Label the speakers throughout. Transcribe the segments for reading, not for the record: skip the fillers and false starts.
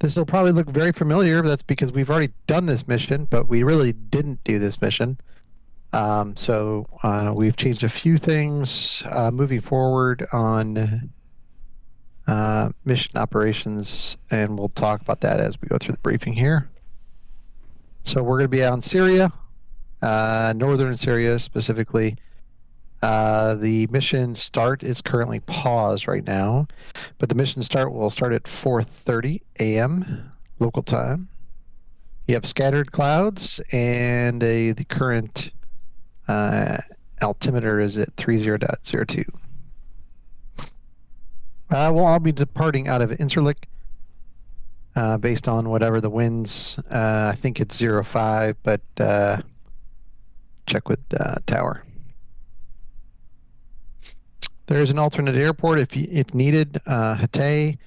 Speaker 1: This will probably look very familiar. That's because we've already done this mission, but we really didn't do this mission. So we've changed a few things moving forward on mission operations, and we'll talk about that as we go through the briefing here. So we're going to be out in Syria, northern Syria specifically. The mission start is currently paused right now, but the mission start will start at 4:30 a.m. local time. You have scattered clouds, and the current altimeter is at 30.02. We'll all be departing out of Incirlik based on whatever the winds. I think it's 05, but check with tower. There's an alternate airport if needed, Hatay,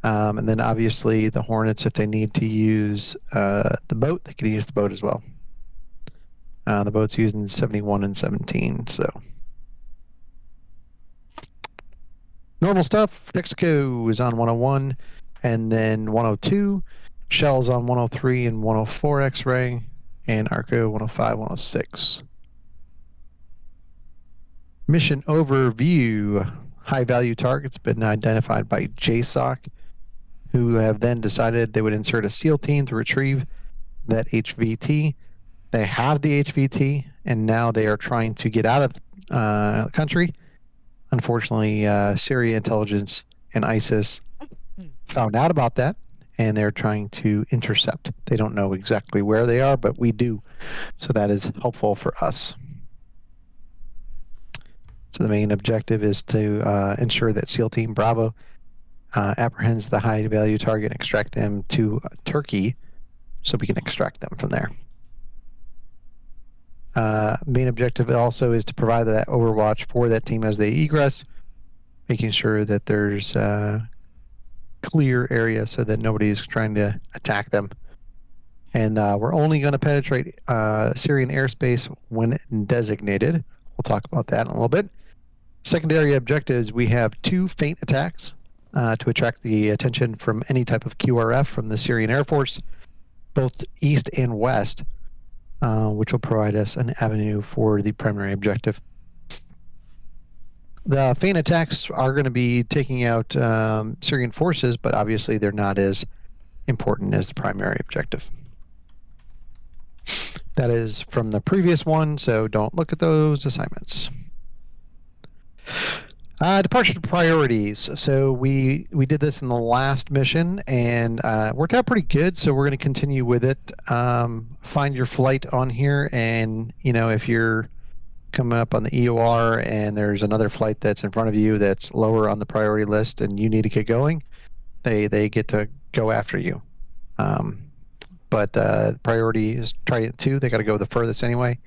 Speaker 1: and then obviously the Hornets, if they need to use the boat, they can use the boat as well. The boat's using 71 and 17, so. Normal stuff, Mexico is on 101, and then 102, Shell's on 103 and 104 X-ray, and Arco 105, 106. Mission overview. High-value targets been identified by JSOC, who have then decided they would insert a SEAL team to retrieve that HVT. They have the HVT, and now they are trying to get out of the country. Unfortunately, Syria intelligence and ISIS found out about that, and they're trying to intercept. They don't know exactly where they are, but we do. So that is helpful for us. So the main objective is to ensure that SEAL Team Bravo apprehends the high-value target and extract them to Turkey so we can extract them from there. Main objective also is to provide that overwatch for that team as they egress, making sure that there's a clear area so that nobody's trying to attack them. And we're only going to penetrate Syrian airspace when designated. We'll talk about that in a little bit. Secondary objectives, we have 2 feint attacks to attract the attention from any type of QRF from the Syrian Air Force, both east and west, which will provide us an avenue for the primary objective. The feint attacks are going to be taking out Syrian forces, but obviously they're not as important as the primary objective. That is from the previous one, so don't look at those assignments. Departure priorities. So we did this in the last mission and worked out pretty good. So we're going to continue with it. Find your flight on here, and if you're coming up on the EOR and there's another flight that's in front of you that's lower on the priority list and you need to get going, they get to go after you. But priority is Trident 2. They got to go the furthest anyway.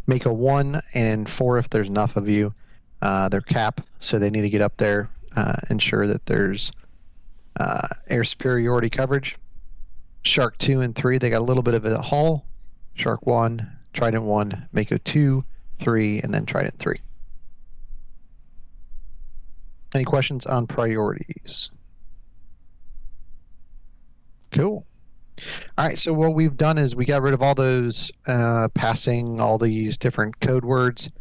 Speaker 1: Make a 1 and 4 if there's enough of you. They're cap, so they need to get up there, ensure that there's air superiority coverage. Shark 2 and 3, they got a little bit of a haul. Shark 1, Trident 1, Mako 2, 3, and then Trident 3. Any questions on priorities? Cool. All right, so what we've done is we got rid of all those passing all these different code words,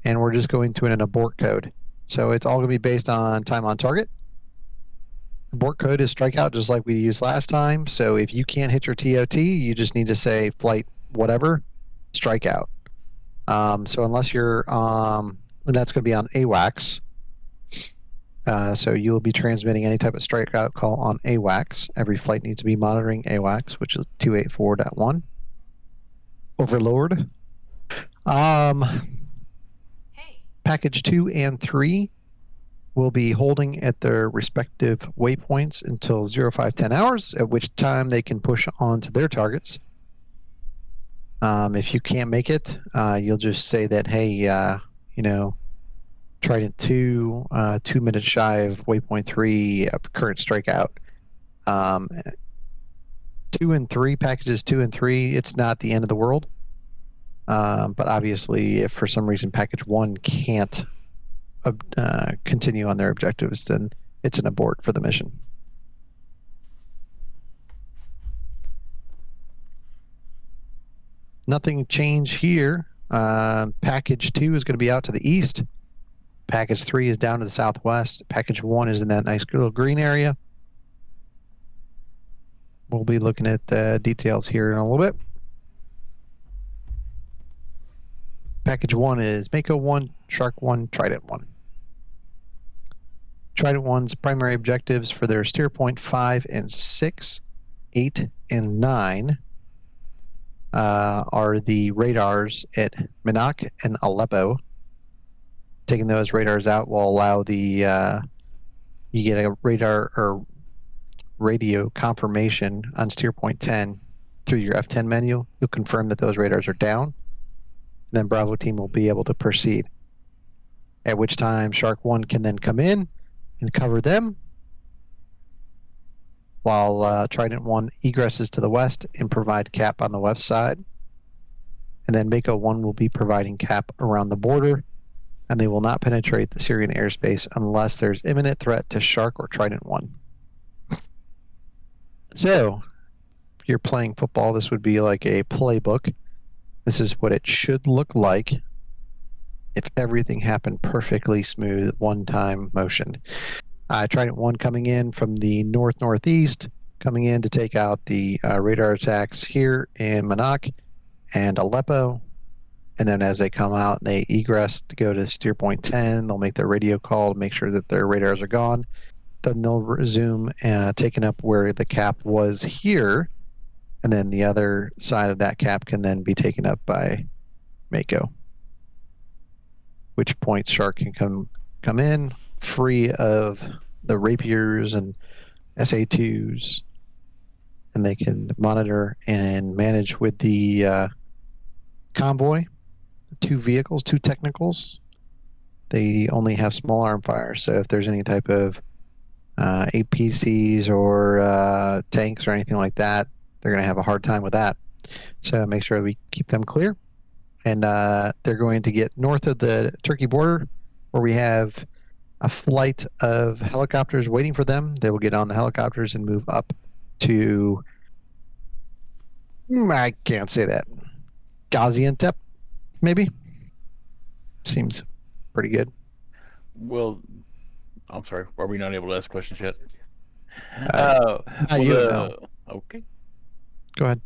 Speaker 1: and we're just going to an abort code. So it's all going to be based on time on target. Abort code is strikeout, just like we used last time. So if you can't hit your TOT, you just need to say flight whatever, strikeout. So unless you're, and that's going to be on AWACS. So you'll be transmitting any type of strikeout call on AWACS. Every flight needs to be monitoring AWACS, which is 284.1. Overlord. Package 2 and 3 will be holding at their respective waypoints until 0510 hours, at which time they can push on to their targets. If you can't make it, you'll just say that, hey, Trident 2, 2 minutes shy of waypoint 3, current strikeout. 2 and 3, packages 2 and 3, it's not the end of the world. But obviously, if for some reason package 1 can't continue on their objectives, then it's an abort for the mission. Nothing changed here. Package 2 is going to be out to the east. Package 3 is down to the southwest. Package 1 is in that nice little green area. We'll be looking at the details here in a little bit. Package 1 is Mako 1, Shark 1, Trident 1. Trident 1's primary objectives for their steer point 5 and 6, 8 and 9 are the radars at Minak and Aleppo. Taking those radars out will allow the you get a radar or radio confirmation on steer point 10 through your F10 menu. You'll confirm that those radars are down. Then Bravo team will be able to proceed. At which time Shark 1 can then come in and cover them, while Trident 1 egresses to the west and provide cap on the west side. And then Mako 1 will be providing cap around the border, and they will not penetrate the Syrian airspace unless there's imminent threat to Shark or Trident 1. So, if you're playing football, this would be like a playbook. This is what it should look like if everything happened perfectly smooth, one-time motion. Trident 1 coming in from the north-northeast, coming in to take out the radar attacks here in Manak and Aleppo. And then as they come out, they egress to go to steer point 10. They'll make their radio call to make sure that their radars are gone. Then they'll resume taking up where the cap was here. And then the other side of that cap can then be taken up by Mako. Which point Shark can come in free of the rapiers and SA2s, and they can monitor and manage with the convoy. 2 vehicles, 2 technicals. They only have small arm fire, so if there's any type of APCs or tanks or anything like that, they're going to have a hard time with that. So make sure we keep them clear. And they're going to get north of the Turkey border, where we have a flight of helicopters waiting for them. They will get on the helicopters and move up to, I can't say that, Gaziantep, maybe? Seems pretty good.
Speaker 2: Well, I'm sorry. Are we not able to ask questions yet? Okay.
Speaker 1: Go ahead.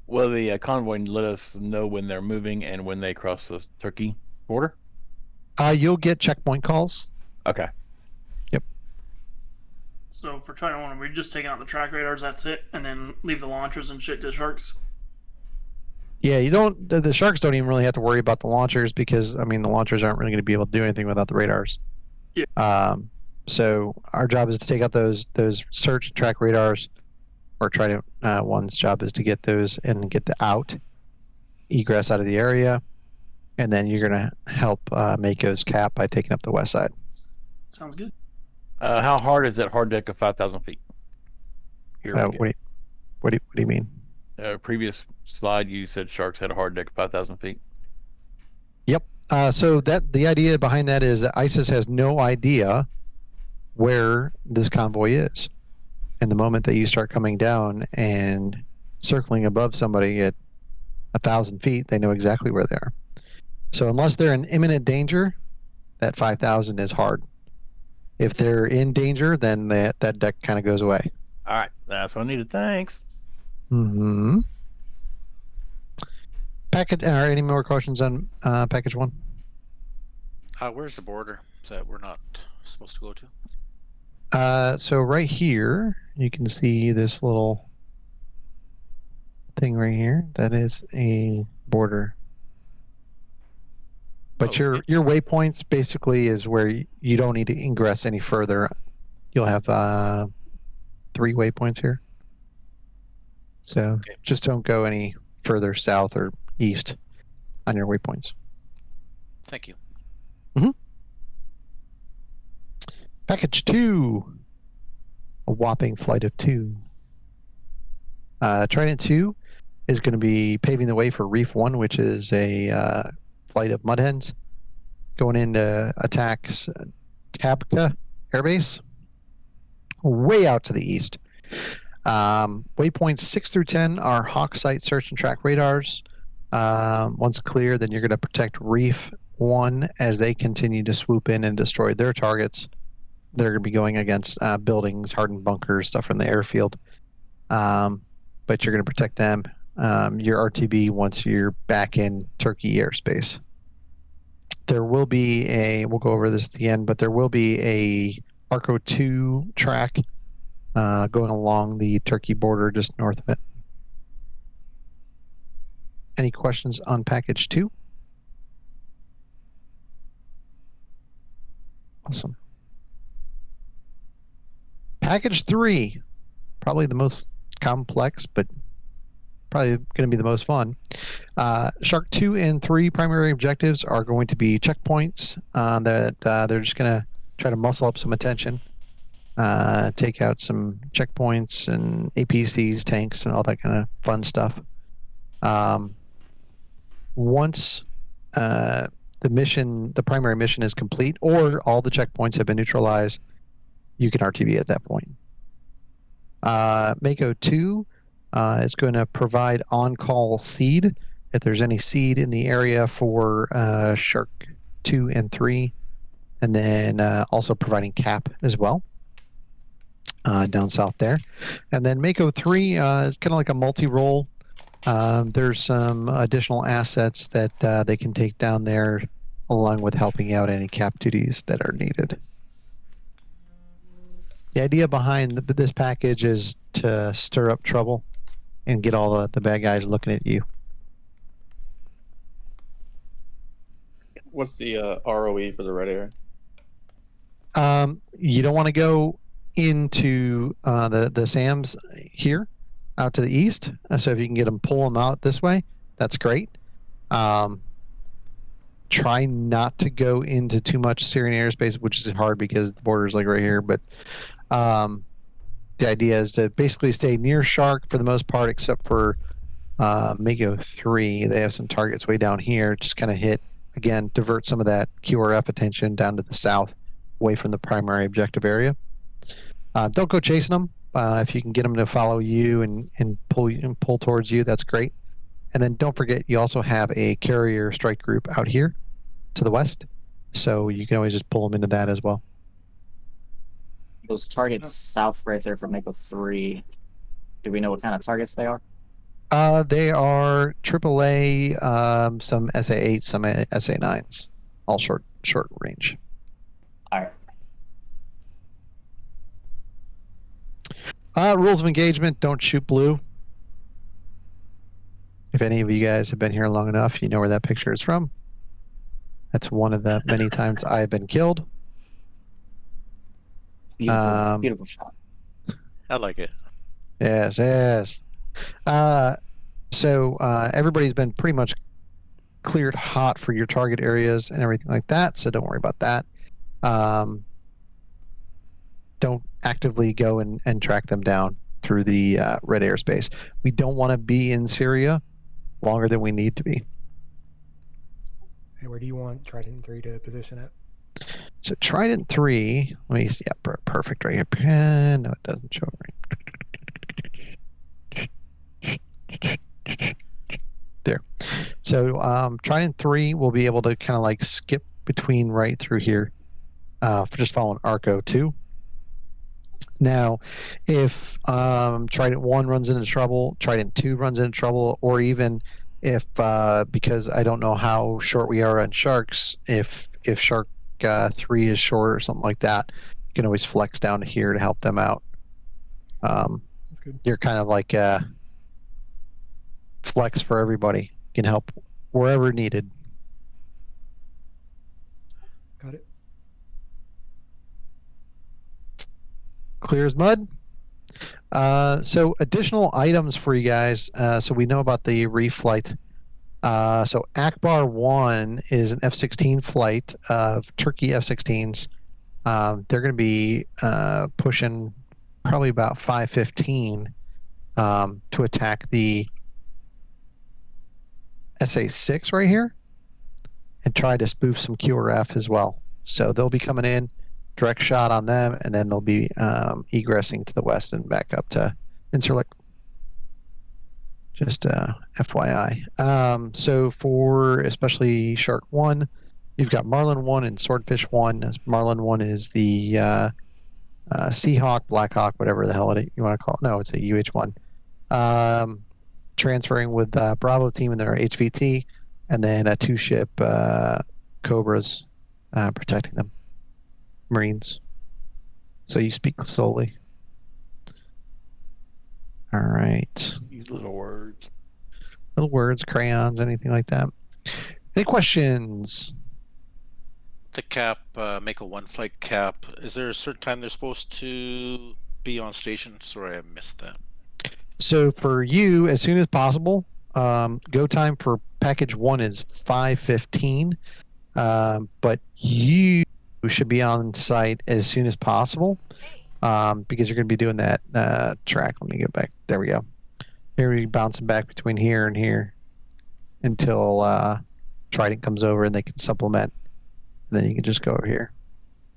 Speaker 2: Will the convoy let us know when they're moving and when they cross the Turkey border?
Speaker 1: You'll get checkpoint calls.
Speaker 2: Okay.
Speaker 1: Yep.
Speaker 3: So for Trident 1, we're just taking out the track radars, that's it, and then leave the launchers and shit to Sharks?
Speaker 1: Yeah, you don't. The Sharks don't even really have to worry about the launchers because, I mean, the launchers aren't really going to be able to do anything without the radars.
Speaker 3: Yeah.
Speaker 1: So our job is to take out those search and track radars, or Trident 1's job is to get those and get the egress out of the area, and then you're going to help Mako's cap by taking up the west side.
Speaker 3: Sounds good.
Speaker 2: How hard is that hard deck of 5,000 feet?
Speaker 1: Here what do you mean?
Speaker 2: Previous slide, you said Sharks had a hard deck of 5,000 feet.
Speaker 1: Yep. So the idea behind that is that ISIS has no idea where this convoy is. And the moment that you start coming down and circling above somebody at 1,000 feet, they know exactly where they are. So unless they're in imminent danger, that 5,000 is hard. If they're in danger, then that deck kind of goes away.
Speaker 2: All right, that's what I needed. Thanks.
Speaker 1: Mm-hmm. Package. Are any more questions on package 1?
Speaker 4: Where's the border that we're not supposed to go to?
Speaker 1: So right here, you can see this little thing right here. That is a border. But your waypoints basically is where you don't need to ingress any further. You'll have 3 waypoints here. So just don't go any further south or east on your waypoints.
Speaker 4: Thank you.
Speaker 1: Mm-hmm. Package 2, a whopping flight of 2. Trident 2 is going to be paving the way for Reef 1, which is a flight of mud hens going into attacks Tabqa Airbase, way out to the east. Waypoints 6 through 10 are Hawk Site search and track radars. Once clear, then you're going to protect Reef 1 as they continue to swoop in and destroy their targets. They're going to be going against buildings, hardened bunkers, stuff from the airfield. But you're going to protect them. Your RTB once you're back in Turkey airspace. There will be we'll go over this at the end, but there will be a Arco 2 track going along the Turkey border just north of it. Any questions on package 2? Awesome. Package 3, probably the most complex, but probably going to be the most fun. Shark 2 and 3 primary objectives are going to be checkpoints that they're just going to try to muscle up some attention, take out some checkpoints and APCs, tanks, and all that kind of fun stuff. Once the primary mission is complete, or all the checkpoints have been neutralized, you can RTB at that point. Mako 2 is going to provide on-call seed if there's any seed in the area for Shark 2 and 3, and then also providing cap as well down south there. And then Mako 3 is kind of like a multi-role. There's some additional assets that they can take down there, along with helping out any cap duties that are needed. The idea behind this package is to stir up trouble and get all the bad guys looking at you.
Speaker 5: What's the ROE for the red area?
Speaker 1: You don't want to go into the SAMs here out to the east. So if you can get them, pull them out this way, that's great. Try not to go into too much Syrian airspace, which is hard because the border is like right here. But the idea is to basically stay near Shark for the most part, except for Mako 3. They have some targets way down here. Just kind of hit, again, divert some of that QRF attention down to the south, away from the primary objective area. Don't go chasing them. If you can get them to follow you and pull towards you, that's great. And then don't forget, you also have a carrier strike group out here to the west, so you can always just pull them into that as well.
Speaker 6: Those targets south right there from Mako 3, do we know what kind of targets they are?
Speaker 1: They are AAA, some SA-8s, some SA-9s, all short range.
Speaker 6: All right.
Speaker 1: Rules of engagement: don't shoot blue. If any of you guys have been here long enough, you know where that picture is from. That's one of the many times I've been killed.
Speaker 6: Beautiful, beautiful shot.
Speaker 4: I like it.
Speaker 1: Yes. So everybody's been pretty much cleared hot for your target areas and everything like that, so don't worry about that. Don't actively go and track them down through the red airspace. We don't want to be in Syria longer than we need to be.
Speaker 7: Hey, where do you want Trident 3 to position at?
Speaker 1: So Trident 3, let me see, yeah, perfect right here. No, it doesn't show right. There. So Trident 3 will be able to kind of like skip between right through here, for just following Arco 2. Now, if Trident 1 runs into trouble, Trident 2 runs into trouble, or even if, because I don't know how short we are on Sharks, if Shark 3 is short or something like that, you can always flex down to here to help them out.
Speaker 7: That's good.
Speaker 1: You're kind of like a flex for everybody. You can help wherever needed.
Speaker 7: Got it.
Speaker 1: Clear as mud. So additional items for you guys. So we know about the reef flight. So Akbar 1 is an F-16 flight of Turkey F-16s. They're going to be pushing probably about 5:15 to attack the SA-6 right here and try to spoof some QRF as well. So they'll be coming in, direct shot on them, and then they'll be egressing to the west and back up to Incirlik. Just FYI. So for especially Shark 1, you've got Marlin 1 and Swordfish 1. As Marlin 1 is the Seahawk, Blackhawk, whatever the hell you want to call it. No, it's a UH1. Transferring with Bravo team and their HVT, and then a 2-ship Cobras protecting them. Marines. So you speak slowly. All right.
Speaker 2: Use little words.
Speaker 1: Little words, crayons, anything like that. Any questions?
Speaker 4: The cap, make a 1-flight cap. Is there a certain time they're supposed to be on station? Sorry, I missed that.
Speaker 1: So for you, as soon as possible. Go time for package 1 is 5:15, but you should be on site as soon as possible because you're going to be doing that track. Let me get back. There we go. Here we're bouncing back between here and here until Trident comes over and they can supplement. And then you can just go over here.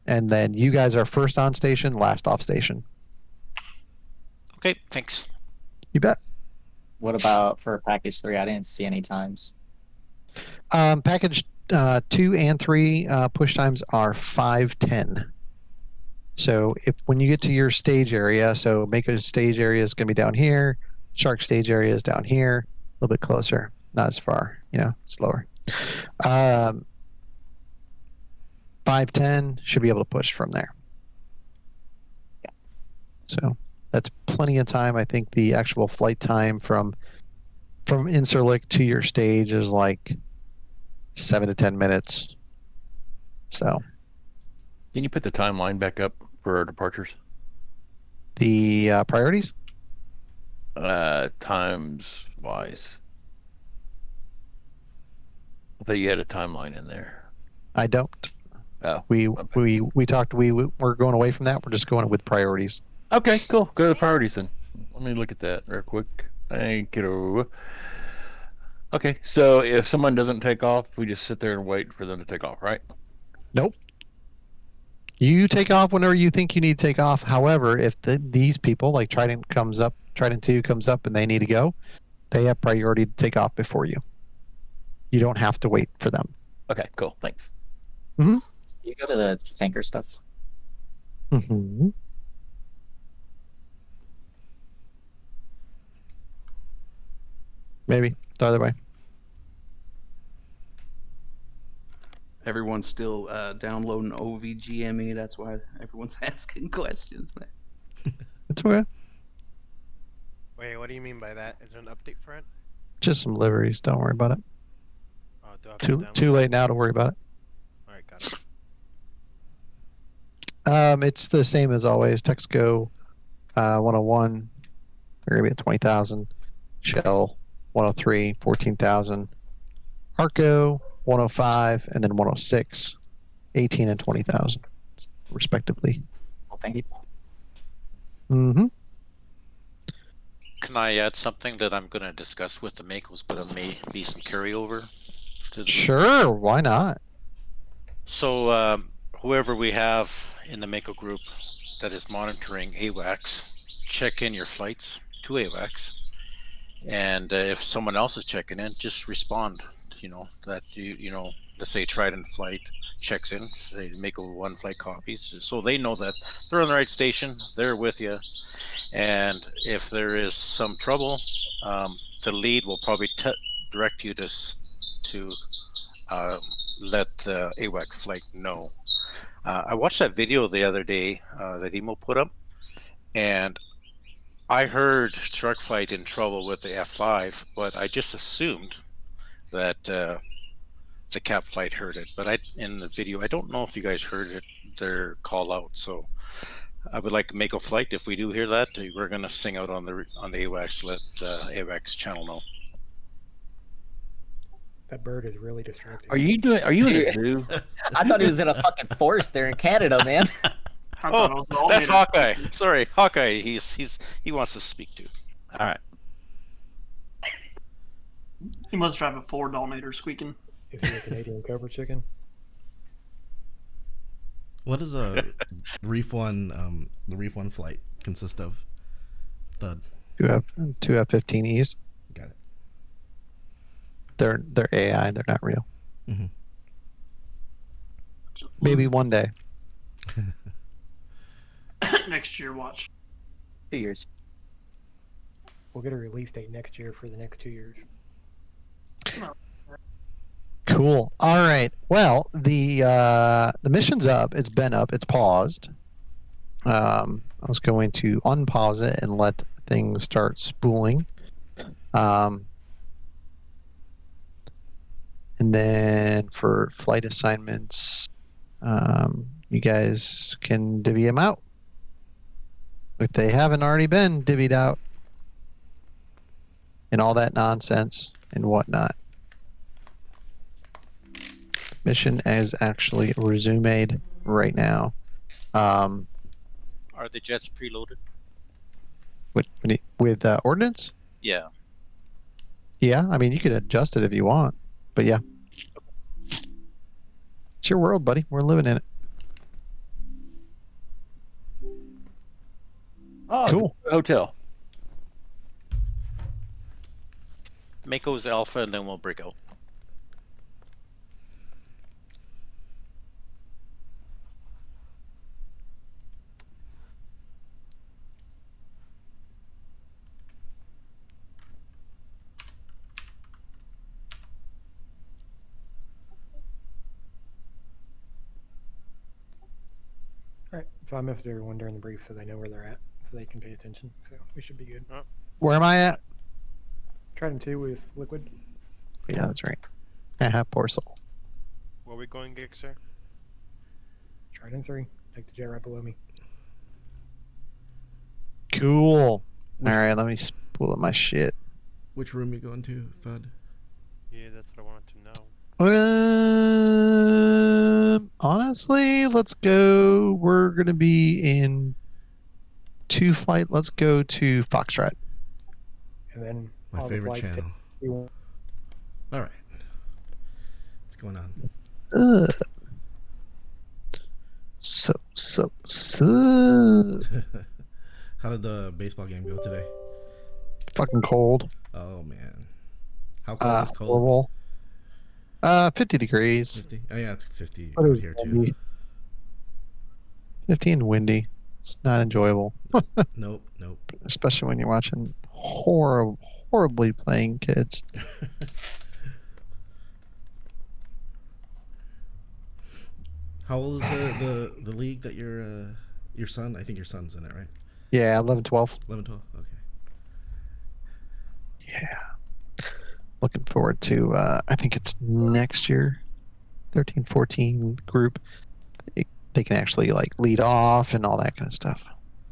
Speaker 1: And then you guys are first on station, last off station.
Speaker 4: Okay, thanks.
Speaker 1: You bet.
Speaker 6: What about for package 3? I didn't see any times.
Speaker 1: Package 2 and 3 push times are 5:10. So when you get to your stage area, so Mako stage area is going to be down here. Shark stage area is down here, a little bit closer, not as far, slower. 5:10 should be able to push from there.
Speaker 6: Yeah.
Speaker 1: So that's plenty of time. I think the actual flight time from Incirlik to your stage is like 7 to 10 minutes. So
Speaker 2: Can you put the timeline back up for our departures?
Speaker 1: the priorities?
Speaker 2: Times wise. I thought you had a timeline in there.
Speaker 1: I don't.
Speaker 2: Oh.
Speaker 1: We
Speaker 2: okay.
Speaker 1: we talked. We're going away from that. We're just going with priorities.
Speaker 2: Okay, cool. Go to the priorities then. Let me look at that real quick. Thank you. Okay, so if someone doesn't take off, we just sit there and wait for them to take off, right?
Speaker 1: Nope. You take off whenever you think you need to take off. However, if these people, like Trident 2 comes up and they need to go, they have priority to take off before you. You don't have to wait for them.
Speaker 2: Okay, cool. Thanks.
Speaker 6: You go to the tanker stuff.
Speaker 1: Mm-hmm. Maybe the other way.
Speaker 8: Everyone's still downloading OVGME. That's why everyone's asking questions, man.
Speaker 1: It's okay.
Speaker 9: Wait, what do you mean by that? Is there an update for it?
Speaker 1: Just some liveries. Don't worry about it.
Speaker 9: Oh, do I have to download
Speaker 1: Too late now to worry about it.
Speaker 9: All right, got it.
Speaker 1: It's the same as always. Texaco 101, they're going to be at 20,000. Shell 103, 14,000. Arco 105, and then 106, 18 and 20,000, respectively.
Speaker 6: Well, thank you.
Speaker 1: Mm-hmm.
Speaker 4: Can I add something that I'm going to discuss with the Makos, but it may be some carryover?
Speaker 1: Sure, why not?
Speaker 4: So whoever we have in the Mako group that is monitoring AWACS, check in your flights to AWACS, and if someone else is checking in, just respond. That let's say Trident flight checks in, say Mako 1 flight copies, so they know that they're on the right station, they're with you, and if there is some trouble, the lead will probably direct you to let the AWACS flight know. I watched that video the other day that Emo put up, and I heard Shark Flight in trouble with the F5, but I just assumed that the cap flight heard it. But in the video, I don't know if you guys heard it, their call out. So I would like to make a flight. If we do hear that, we're going to sing out on the AWACS, let the AWACS channel know.
Speaker 7: That bird is really distracting.
Speaker 2: Are you in a zoo?
Speaker 6: I thought he was in a fucking forest there in Canada, man.
Speaker 3: I thought it was all
Speaker 4: That's
Speaker 3: made up.
Speaker 4: Hawkeye. Sorry, Hawkeye. He wants to speak to.
Speaker 2: All right.
Speaker 3: He must drive a 4-Dalmator squeaking.
Speaker 7: Is he a Canadian Cobra chicken?
Speaker 10: What does a Reef One, the Reef One flight consist of? The
Speaker 1: Two F-15Es.
Speaker 10: Got it.
Speaker 1: They're AI. They're not real.
Speaker 10: Hmm.
Speaker 1: Maybe one day.
Speaker 3: Next year, watch.
Speaker 6: 2 years.
Speaker 7: We'll get a release date next year for the next 2 years.
Speaker 1: Cool. All right. Well, the mission's up. It's been up. It's paused. I was going to unpause it and let things start spooling. And then for flight assignments, you guys can divvy them out if they haven't already been divvied out, and all that nonsense and whatnot. Mission is actually resumed right now.
Speaker 4: Are the jets preloaded?
Speaker 1: With ordnance?
Speaker 4: Yeah.
Speaker 1: Yeah, I mean, you could adjust it if you want, but yeah. It's your world, buddy. We're living in it.
Speaker 2: Oh,
Speaker 1: Cool.
Speaker 2: Hotel.
Speaker 4: Mako's alpha, and then we'll break out.
Speaker 7: All right. So I messaged everyone during the brief so they know where they're at, so they can pay attention. So we should be good.
Speaker 1: Where am I at?
Speaker 7: Trident 2 with Liquid.
Speaker 1: Yeah, that's right. Poor soul.
Speaker 9: Where we going, Gixer?
Speaker 7: Trident 3. Take the jet right below me.
Speaker 1: Cool. All right, let me pull up my shit.
Speaker 10: Which room you going to, Thud?
Speaker 9: Yeah, that's what I wanted to know.
Speaker 1: Honestly, let's go. We're gonna be in 2 flight. Let's go to Foxtrot.
Speaker 7: And then
Speaker 10: My
Speaker 7: all the
Speaker 10: favorite
Speaker 7: flights
Speaker 10: channel.
Speaker 7: take-
Speaker 10: All right. What's going on?
Speaker 1: So.
Speaker 10: How did the baseball game go today?
Speaker 1: Fucking cold.
Speaker 10: Oh man, how cold is cold?
Speaker 1: Horrible. 50 degrees.
Speaker 10: 50? Oh yeah, it's 50
Speaker 1: But it
Speaker 10: out
Speaker 1: was
Speaker 10: here too.
Speaker 1: windy. 50 and windy. It's not enjoyable,
Speaker 10: Nope.
Speaker 1: especially when you're watching horribly playing kids.
Speaker 10: How old is the league that your son? I think your son's in it, right?
Speaker 1: Yeah, 11, 12.
Speaker 10: 11, 12. Okay.
Speaker 1: Yeah. Looking forward to, I think it's next year, 13, 14 group. They can actually like lead off and all that kind of stuff.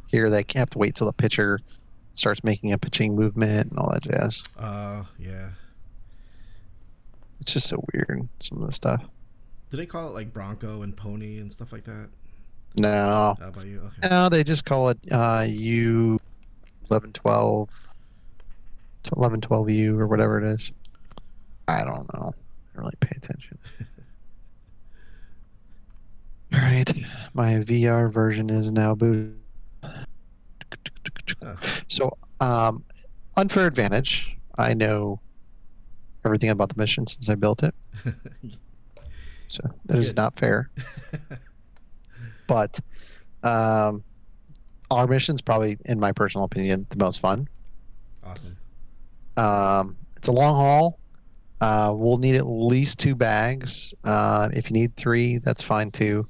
Speaker 1: Here, they have to wait till the pitcher starts making a pitching movement and all that jazz.
Speaker 10: Yeah.
Speaker 1: It's just so weird, some of the stuff.
Speaker 10: Do they call it like Bronco and Pony and stuff like that?
Speaker 1: No.
Speaker 10: How about you? Okay.
Speaker 1: No, they just call it U 1112 to 1112U or whatever it is. I don't know. I don't really pay attention. All right, my VR version is now booted. So, unfair advantage. I know everything about the mission since I built it. So that is
Speaker 10: Good.
Speaker 1: not fair. But our mission's probably, in my personal opinion, the most fun.
Speaker 10: Awesome.
Speaker 1: It's a long haul. We'll need at least 2 bags. If you need 3, that's fine too.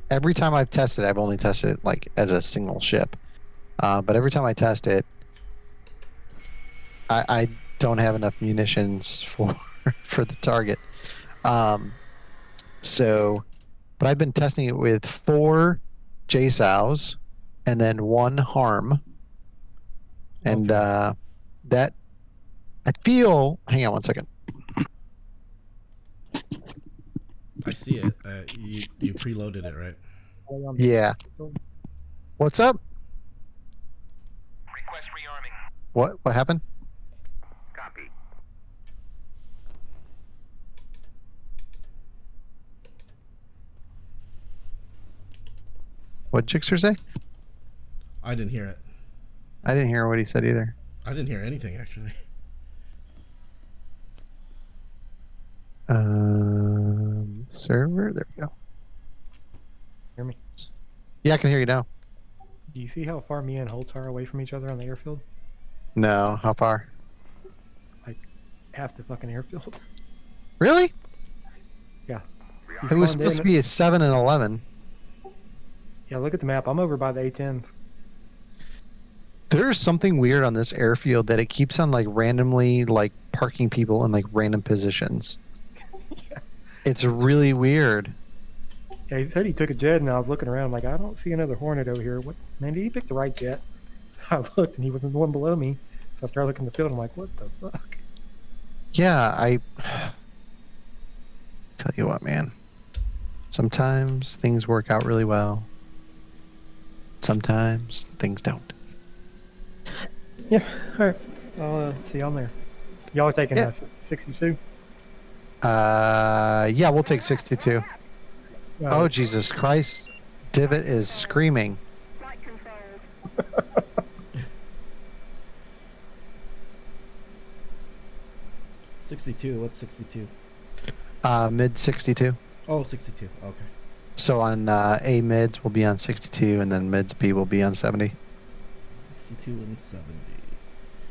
Speaker 1: Every time I've tested, I've only tested it like as a single ship. But every time I test it, I don't have enough munitions for the target. So, but I've been testing it with 4 JSOWs and then 1 harm. And that I feel. Hang on one second.
Speaker 10: I see it. You preloaded it, right?
Speaker 1: Yeah. What's up?
Speaker 11: Request rearming.
Speaker 1: What happened?
Speaker 11: Copy.
Speaker 1: What did Jixer say?
Speaker 10: I didn't hear it.
Speaker 1: I didn't hear what he said either.
Speaker 10: I didn't hear anything actually.
Speaker 1: Server. There we go.
Speaker 7: Hear me?
Speaker 1: Yeah, I can hear you now.
Speaker 7: Do you see how far me and Holt are away from each other on the airfield?
Speaker 1: No, how far?
Speaker 7: Like half the fucking airfield.
Speaker 1: Really?
Speaker 7: Yeah.
Speaker 1: It was supposed to be a 7 and 11.
Speaker 7: Yeah, look at the map. I'm over by the A10.
Speaker 1: There's something weird on this airfield that it keeps on like randomly like parking people in like random positions.
Speaker 7: Yeah.
Speaker 1: It's really weird.
Speaker 7: Yeah, he said he took a jet, and I was looking around. I'm like, I don't see another Hornet over here. What? Man, did he pick the right jet? So I looked, and he was the one below me. So I started looking at the field. I'm like, what the fuck?
Speaker 1: Yeah, I tell you what, man. Sometimes things work out really well. Sometimes things don't.
Speaker 7: Yeah, all right. I'll see y'all there. Y'all are taking 62?
Speaker 1: Yeah, we'll take 62. Oh, Jesus Christ. Divot is screaming.
Speaker 10: 62. What's 62?
Speaker 1: Mid 62.
Speaker 10: Oh, 62. Okay.
Speaker 1: So on A mids will be on 62, and then mids B will be on 70.
Speaker 10: 62 and 70.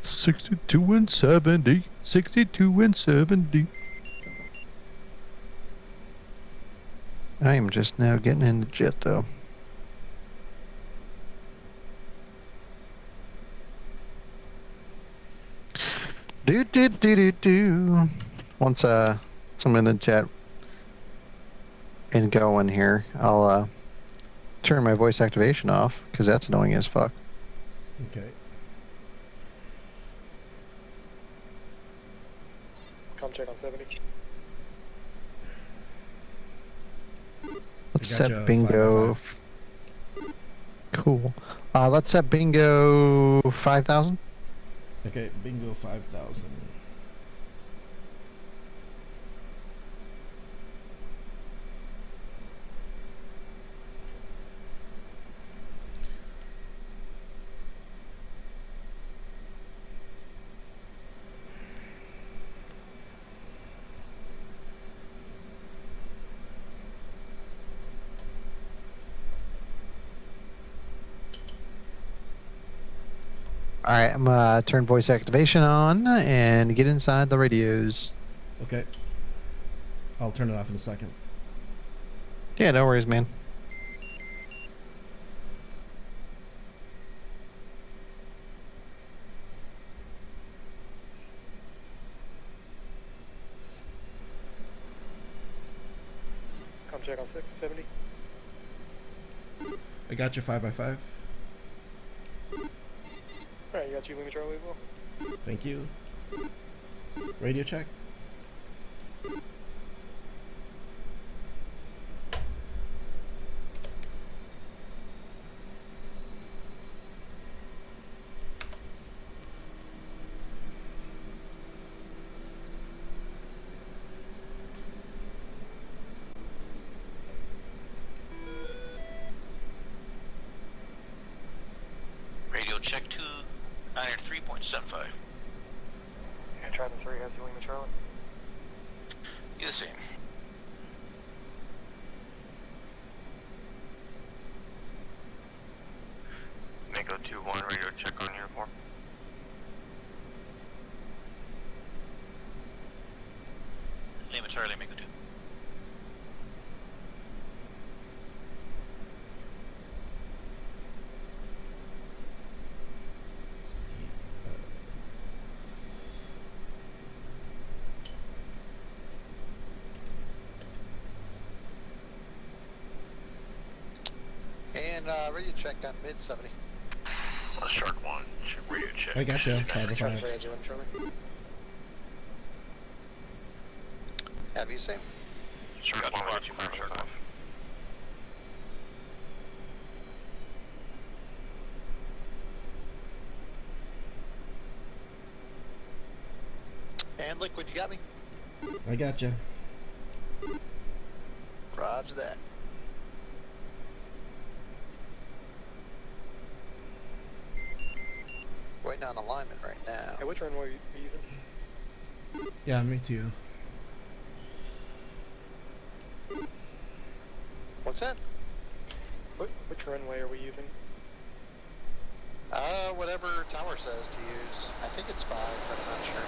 Speaker 1: 62 and 70. 62 and 70. I am just now getting in the jet, though. Do. Once I'm in the jet and going here, I'll turn my voice activation off because that's annoying as fuck.
Speaker 10: Okay.
Speaker 5: Come check on 70.
Speaker 1: Let's
Speaker 10: I got
Speaker 1: set
Speaker 10: you,
Speaker 1: bingo.
Speaker 10: 505.
Speaker 1: Cool. Let's set bingo 5,000.
Speaker 10: Okay, bingo 5,000.
Speaker 1: All right, I'm gonna turn voice activation on and get inside the radios.
Speaker 10: Okay. I'll turn it off in a second.
Speaker 1: Yeah, no worries, man.
Speaker 5: Come check on 70.
Speaker 10: I got your 5x5.
Speaker 5: Alright, you got you, Lima Charlie as well.
Speaker 10: Thank you. Radio check.
Speaker 11: Radio check 293.75.
Speaker 5: And Trident 3 has you, Lima Charlie.
Speaker 11: You the same. Mako 2-1, radio check on uniform. Lima Charlie, Mako 2.
Speaker 1: And radio check on mid 70.
Speaker 11: Shark 1, radio check.
Speaker 10: I got you. 5x5.
Speaker 1: Have you seen?
Speaker 11: Shark 1, watch you, Shark 1.
Speaker 1: And Liquid, you got me?
Speaker 10: I got you.
Speaker 1: Roger that.
Speaker 12: waiting on alignment right now.
Speaker 5: Hey, which runway are you using?
Speaker 10: Yeah, me too.
Speaker 12: What's that?
Speaker 5: Which runway are we using?
Speaker 12: Whatever tower says to use. I think it's 5, but I'm not sure.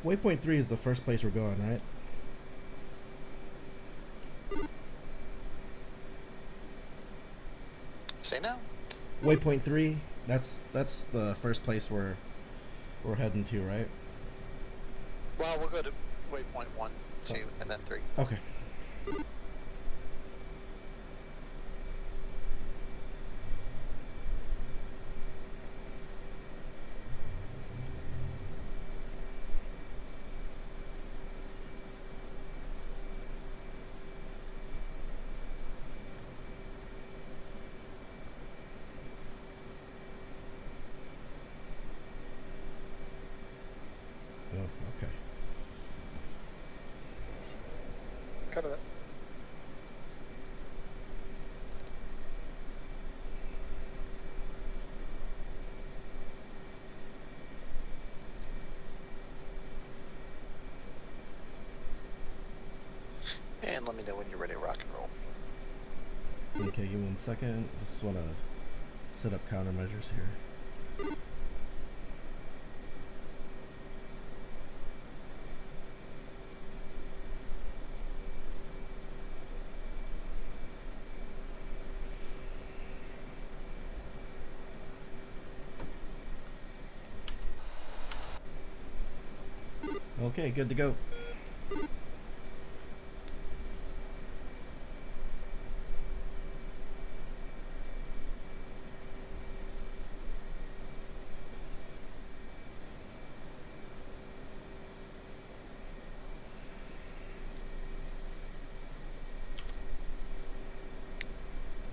Speaker 10: Waypoint 3 is the first place we're going, right?
Speaker 12: Say no.
Speaker 10: Waypoint 3, that's the first place we're heading to, right?
Speaker 12: Well, we'll go to waypoint 1, 2, and then 3.
Speaker 10: Okay. Oh, okay.
Speaker 5: Cover that.
Speaker 12: And let me know when you're ready to rock and roll.
Speaker 10: Okay, give me 1 second. Just want to set up countermeasures here. Okay, good to go.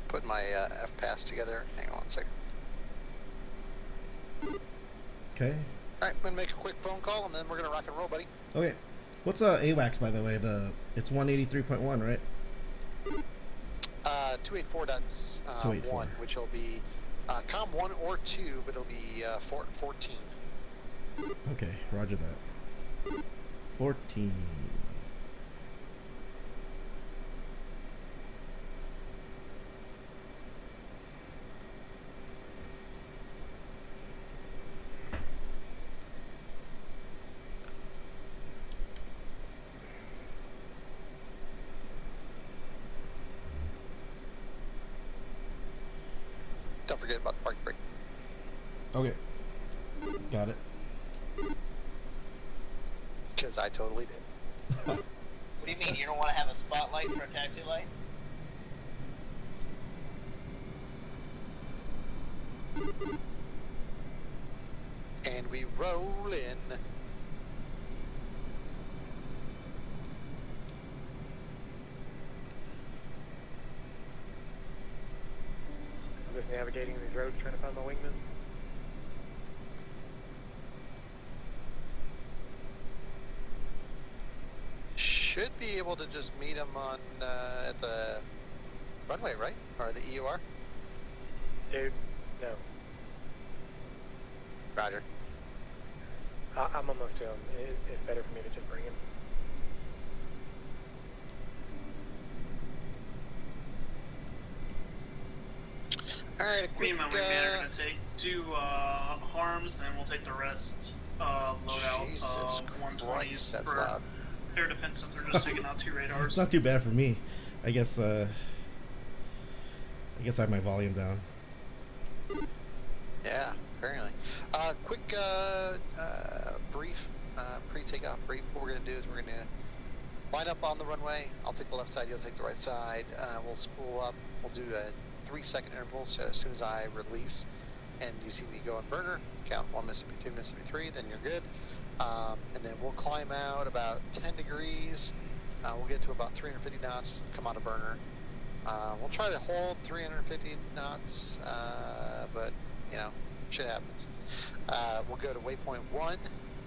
Speaker 12: Put my F-pass together. Hang on 1 second.
Speaker 10: Okay.
Speaker 12: Alright, I'm gonna make a quick phone call and then we're gonna rock and roll, buddy.
Speaker 10: Okay. What's AWACS, by the way? It's 183.1, right?
Speaker 12: 284.1,
Speaker 10: 284.
Speaker 12: which will be COM 1 or 2, but it'll be 14.
Speaker 10: Okay, roger that. 14.
Speaker 12: Don't forget about the park brake.
Speaker 10: Okay. Got it.
Speaker 12: Because I totally did.
Speaker 13: What do you mean? You don't want to have a spotlight for a taxi light?
Speaker 12: And we roll in.
Speaker 5: I'm just navigating these roads trying to find my wingman.
Speaker 12: Should be able to just meet him on at the runway, right? Or the EUR?
Speaker 5: Dude, no.
Speaker 12: Roger.
Speaker 7: I'm almost to him. It's better for me to just bring him.
Speaker 12: Alright, a
Speaker 3: Me
Speaker 12: quick,
Speaker 3: and my wingman are gonna take 2 harms, and then we'll take the rest loadout
Speaker 12: Jesus
Speaker 3: of
Speaker 12: Christ,
Speaker 3: 120s
Speaker 12: that's
Speaker 3: for
Speaker 12: loud.
Speaker 3: air defense since we're just taking out 2 radars.
Speaker 10: It's not too bad for me. I guess I have my volume down.
Speaker 12: Yeah, apparently. Quick brief, pre-takeoff brief. What we're going to do is we're going to line up on the runway. I'll take the left side, you'll take the right side. We'll spool up. We'll do a 3-second interval, so as soon as I release and you see me go on burner, count 1 Mississippi, 2 Mississippi, 3, then you're good. And then we'll climb out about 10 degrees. We'll get to about 350 knots, come out of burner. We'll try to hold 350 knots, but, you know, shit happens. We'll go to waypoint 1.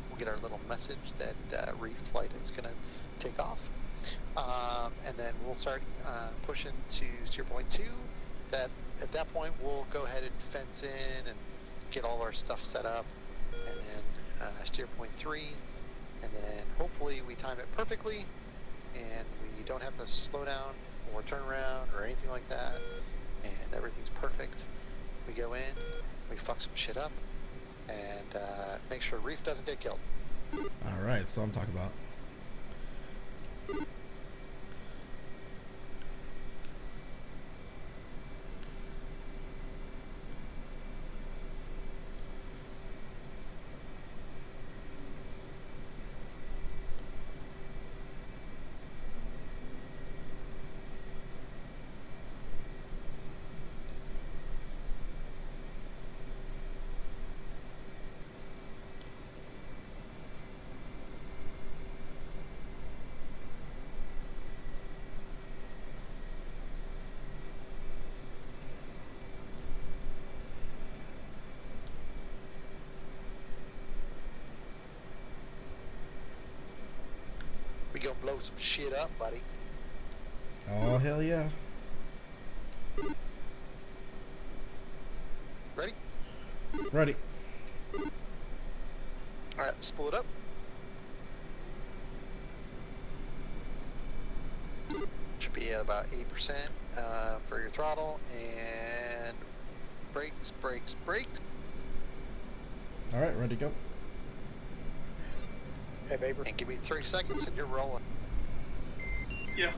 Speaker 12: We'll get our little message that reef flight is going to take off. And then we'll start pushing to steer point 2. At that point, we'll go ahead and fence in and get all our stuff set up. And then steer point 3. And then hopefully we time it perfectly and we don't have to slow down or turn around or anything like that, and everything's perfect. We go in, we fuck some shit up, and make sure reef doesn't get killed.
Speaker 10: Alright, so I'm talking about.
Speaker 12: We gonna blow some shit up, buddy.
Speaker 10: Oh, hell yeah.
Speaker 12: Ready?
Speaker 10: Ready.
Speaker 12: Alright, let's spool it up. Should be at about 80% for your throttle, and brakes, brakes, brakes.
Speaker 10: Alright, ready to go.
Speaker 7: Hey, Vapor.
Speaker 12: And give me 3 seconds and you're rolling.
Speaker 3: Yeah.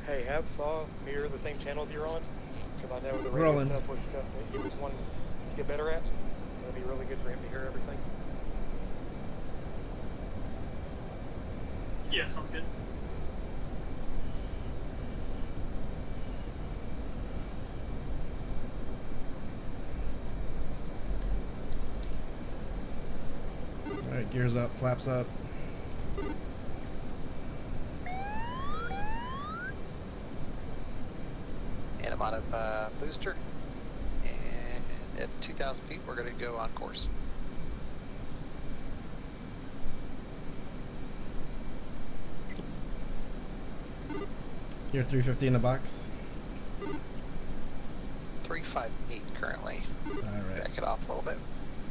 Speaker 7: Hey, have Saw mirror the same channels you're on, because I know the radio
Speaker 10: Rolling.
Speaker 7: stuff was stuff that he was wanting to get better at. It'll be really good for him to hear everything.
Speaker 3: Yeah, sounds good.
Speaker 10: Alright, gears up, flaps up.
Speaker 12: And I'm out of booster. And at 2,000 feet, we're going to go on course.
Speaker 10: You're 350 in the box.
Speaker 12: 358 currently.
Speaker 10: Alright.
Speaker 12: Back it off a little bit.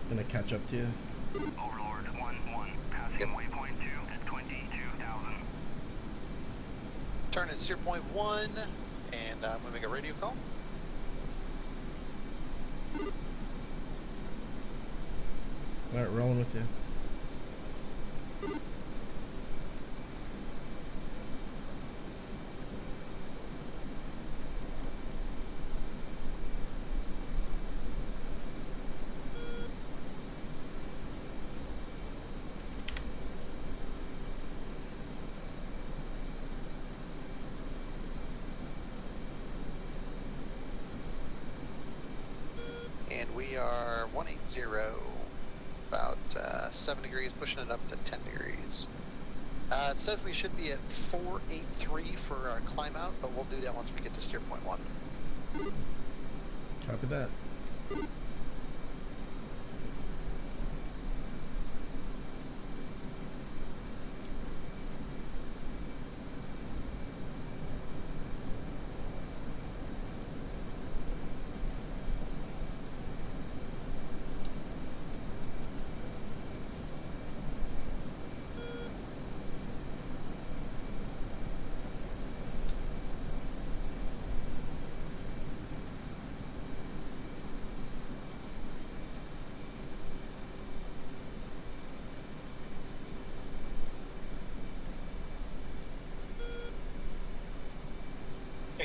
Speaker 10: Gonna catch up to you.
Speaker 11: Overlord 1-1, passing waypoint 2 at 22,000.
Speaker 12: Turn at steer point 1, and I'm going to make a radio call.
Speaker 10: Alright, rolling with you.
Speaker 12: And we are 180, about 7 degrees, pushing it up to 10 degrees. It says we should be at 483 for our climb out, but we'll do that once we get to steer point 1.
Speaker 10: Copy that.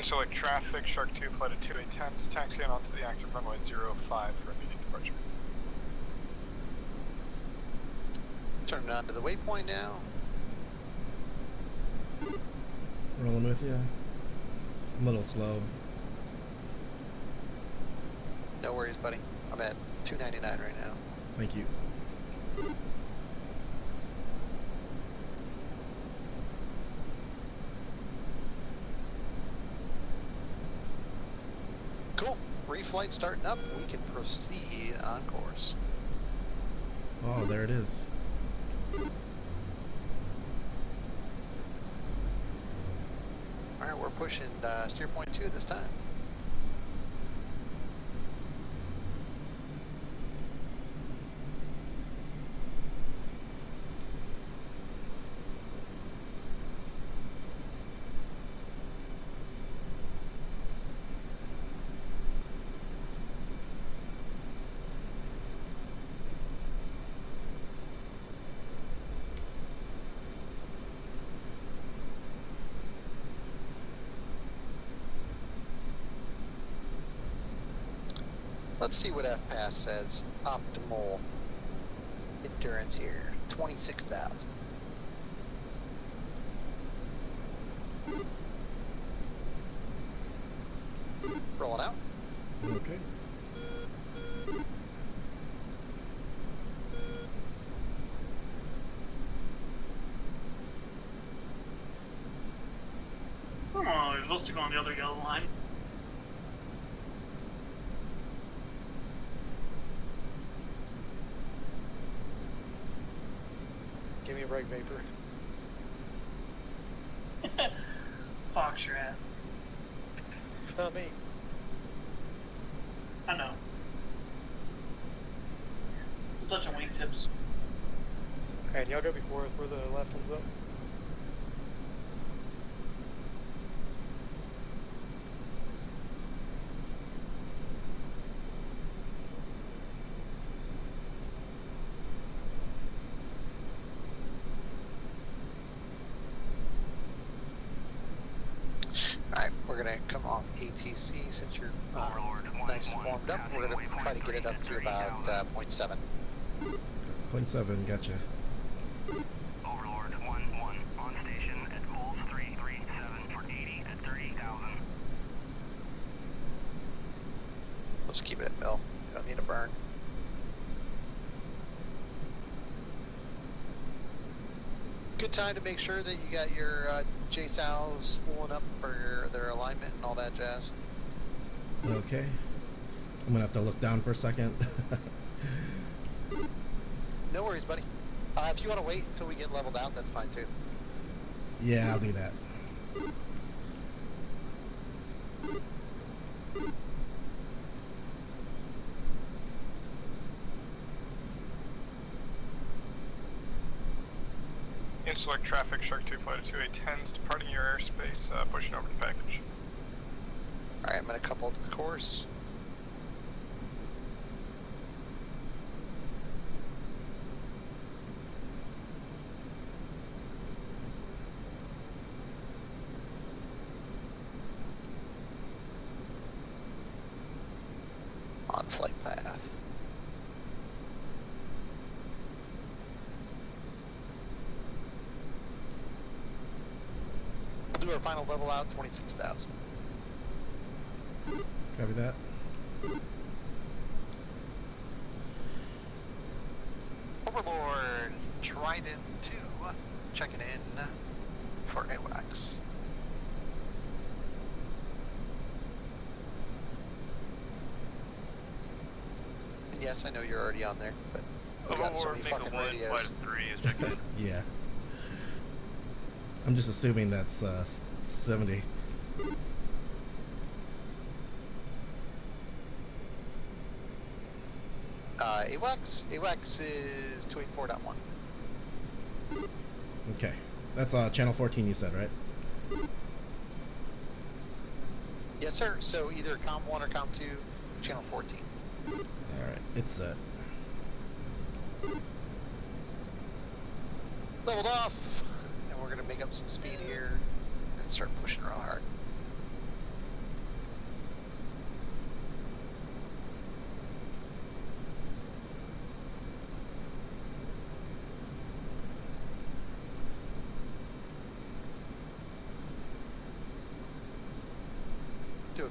Speaker 14: Incirlik traffic, Shark 2 flight at 2810, taxi on onto the active runway 05 for immediate departure.
Speaker 12: Turning on to the waypoint now.
Speaker 10: Rolling with you. I'm a little slow.
Speaker 12: No worries, buddy. I'm at 299 right now.
Speaker 10: Thank you.
Speaker 12: Cool. Reflight starting up. We can proceed on course.
Speaker 10: Oh, there it is.
Speaker 12: Alright, we're pushing steer point 2 this time. Let's see what FPAS says. Optimal endurance here. 26,000. Rolling out.
Speaker 10: Okay.
Speaker 3: Oh, you're supposed to go on the other yellow line.
Speaker 9: Give me a break, Vapor.
Speaker 3: Fox your ass.
Speaker 9: Not me.
Speaker 3: I know. I'm touching wingtips.
Speaker 9: Okay, and y'all go before us. We're the left ones up.
Speaker 12: Alright, we're gonna come off ATC since you're nice and warmed up. We're gonna try to get it up to about 0.7.
Speaker 10: 0.7, gotcha.
Speaker 11: Overlord 1-1 on station at Coles 337 for 80 at 30,000.
Speaker 12: Let's keep it at mill. Don't need a burn. Good time to make sure that you got your JSOWs spooling up for their alignment and all that jazz.
Speaker 10: Okay. I'm gonna have to look down for a second.
Speaker 12: No worries, buddy. If you want to wait until we get leveled out, that's fine too.
Speaker 10: Yeah, I'll do that.
Speaker 14: Incirlik traffic, Shark 2 flight at 2810's departing your airspace, pushing over the package.
Speaker 12: Alright, I'm gonna couple to the course. On flight path. We'll do our final level out, 26,000.
Speaker 10: Copy that.
Speaker 12: Overlord Trident 2, checking in for AWACS. And yes, I know you're already on there, but we got so many fucking radios.
Speaker 10: Yeah. I'm just assuming that's 70.
Speaker 12: AWACS is 284.1.
Speaker 10: Okay. That's channel 14 you said, right?
Speaker 12: Yes, sir. So either COM 1 or COM 2, channel 14.
Speaker 10: Alright, it's set.
Speaker 12: Leveled off, and we're going to make up some speed here and start pushing real hard.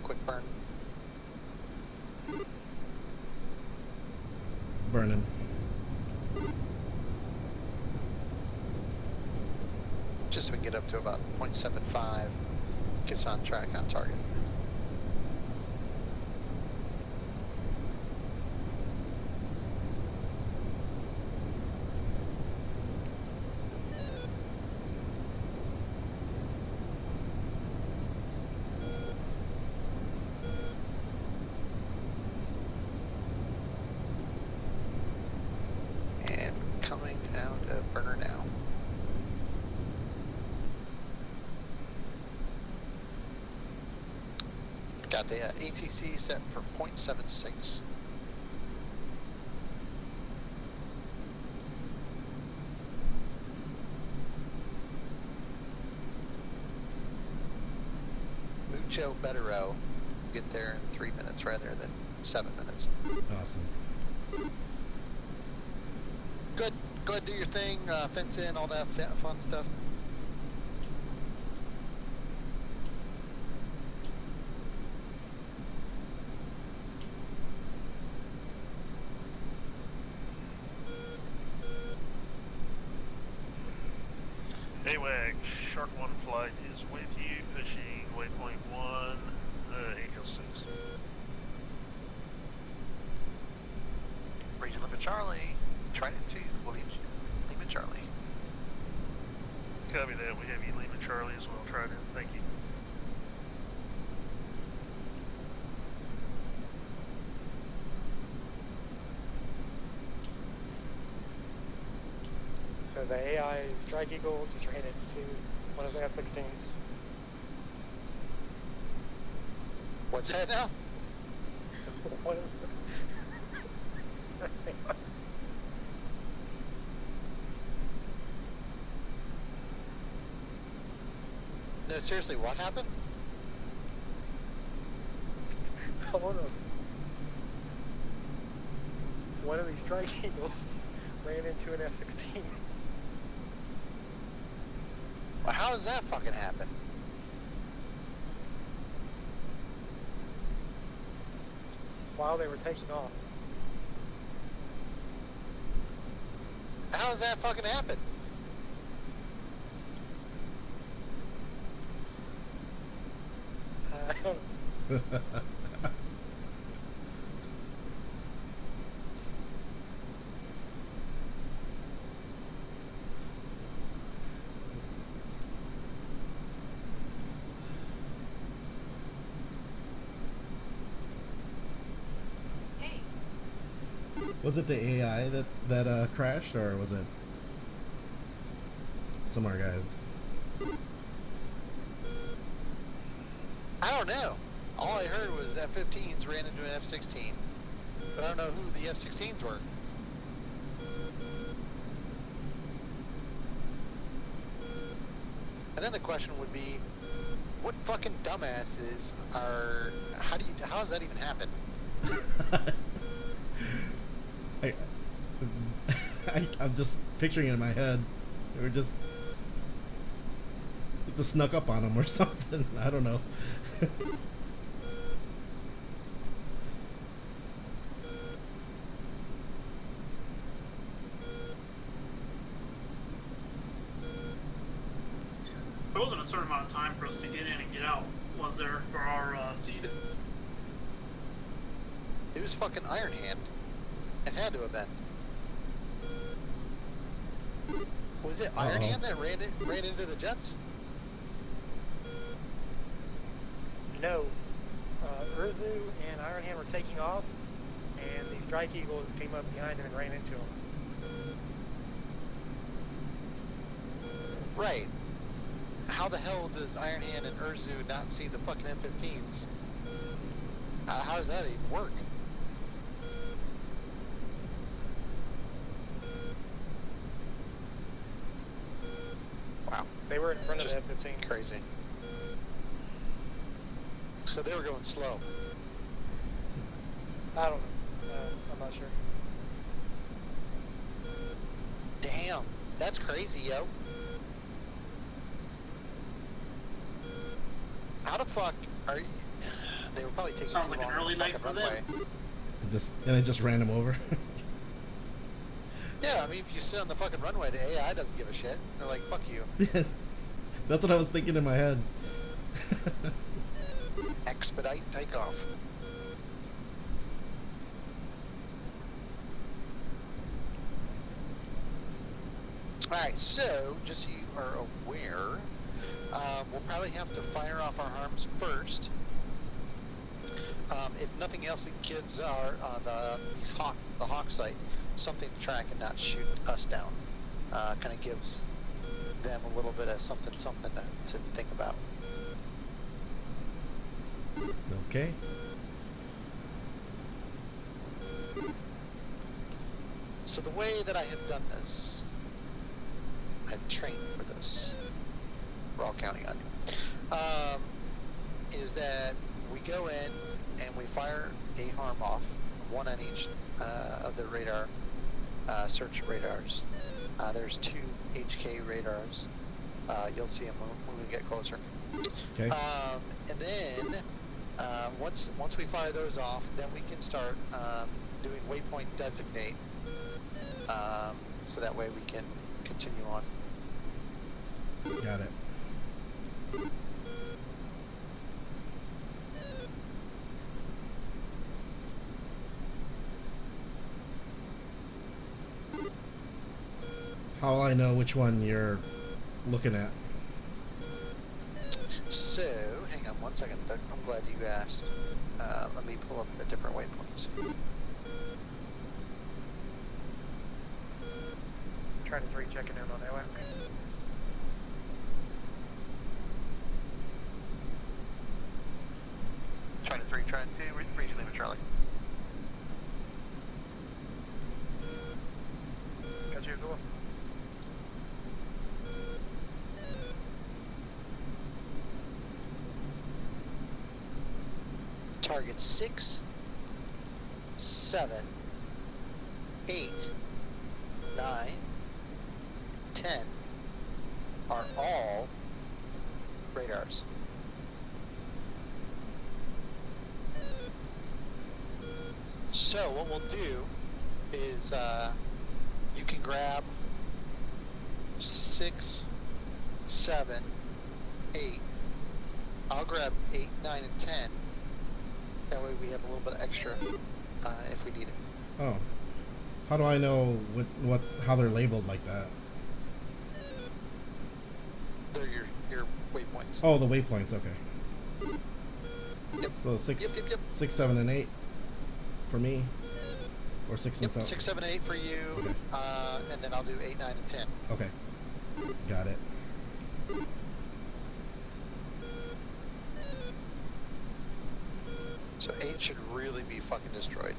Speaker 12: quick burn.
Speaker 10: Burning.
Speaker 12: Just so we can get up to about 0.75. Gets on track, on target. And coming out of burner now. Got the ATC set for 0.76. Mucho bettero. Get there in 3 minutes rather than 7 minutes.
Speaker 10: Awesome.
Speaker 12: Good. Go ahead, do your thing. Fence in, all that fun stuff.
Speaker 14: AWAC, Shark 1 flight is with you, pushing waypoint 1, Echo 6. Region Lima Charlie, Trident 2, Williams, Lima Charlie. Copy that, we have you Lima Charlie as well, Trident, thank you.
Speaker 7: So the AI Strike Eagle just ran into one of the F-16s.
Speaker 12: What's that now?
Speaker 7: One of
Speaker 12: No, seriously, what happened?
Speaker 7: One of these Strike Eagles ran into an F-16.
Speaker 12: Well, how does that fucking happen?
Speaker 7: While they were taking off.
Speaker 12: How does that fucking happen?
Speaker 7: I don't know.
Speaker 10: Was it the AI that crashed, or was it some of our guys?
Speaker 12: I don't know. All I heard was that F-15s ran into an F-16. But I don't know who the F-16s were. And then the question would be, what fucking dumbasses are... How does that even happen?
Speaker 10: I'm just picturing it in my head. They were just snuck up on them or something. I don't know.
Speaker 3: There wasn't a certain amount of time for us to get in and get out, was there, for our seed?
Speaker 12: It was fucking Iron Hand. It had to have been. Was it Iron Hand that ran into the jets?
Speaker 7: No. Urzu and Iron Hand were taking off, and the Strike Eagles came up behind them and ran into them.
Speaker 12: Right. How the hell does Iron Hand and Urzu not see the fucking M15s? How does that even work? Wow.
Speaker 7: They were in front of the F-15.
Speaker 12: Crazy. So they were going slow.
Speaker 7: I don't know. I'm not sure.
Speaker 12: Damn. That's crazy, yo. How the fuck are you... They were probably taking
Speaker 3: Sounds
Speaker 12: too
Speaker 3: like
Speaker 12: long
Speaker 3: an early
Speaker 12: on the
Speaker 3: night
Speaker 12: fucking
Speaker 3: for
Speaker 12: runway.
Speaker 10: It just ran him over.
Speaker 12: Yeah, I mean, if you sit on the fucking runway, the AI doesn't give a shit. They're like, fuck you.
Speaker 10: That's what I was thinking in my head.
Speaker 12: Expedite takeoff. Alright, so, just so you are aware, we'll probably have to fire off our harms first. If nothing else, it gives our the hawk site something to track and not shoot us down. Kind of gives them a little bit of something to think about.
Speaker 10: Okay.
Speaker 12: So the way that I have done this, I've trained for this. We're all counting on you. Is that we go in and we fire a harm off, one on each of the radar, search radars. There's 2 HK radars. You'll see them when we get closer.
Speaker 10: Okay.
Speaker 12: And then once we fire those off, then we can start doing waypoint designate. So that way we can continue on.
Speaker 10: Got it. How will I know which one you're looking at?
Speaker 12: So, hang on one second, Doug. I'm glad you asked. Let me pull up the different waypoints.
Speaker 9: Trying to 3 checking in on AWAC.
Speaker 12: Trying to 3, trying to 2, reach leave Charlie.
Speaker 9: Got you, go.
Speaker 12: Target 6, 7, 8, 9, 10 are all radars. So what we'll do is you can grab 6, 7, 8. I'll grab 8, 9, and 10. That way we have a little bit of extra if we need it.
Speaker 10: Oh. How do I know how they're labeled like that?
Speaker 12: They're your waypoints.
Speaker 10: Oh, the waypoints, okay.
Speaker 12: Yep.
Speaker 10: So 6,
Speaker 12: Yep.
Speaker 10: 6, 7, and 8 for me? Or 6 and
Speaker 12: Yep,
Speaker 10: 7?
Speaker 12: 6, 7, and 8 for you,
Speaker 10: Okay.
Speaker 12: and then I'll do 8, 9, and 10.
Speaker 10: Okay. Got it.
Speaker 12: So 8 should really be fucking destroyed.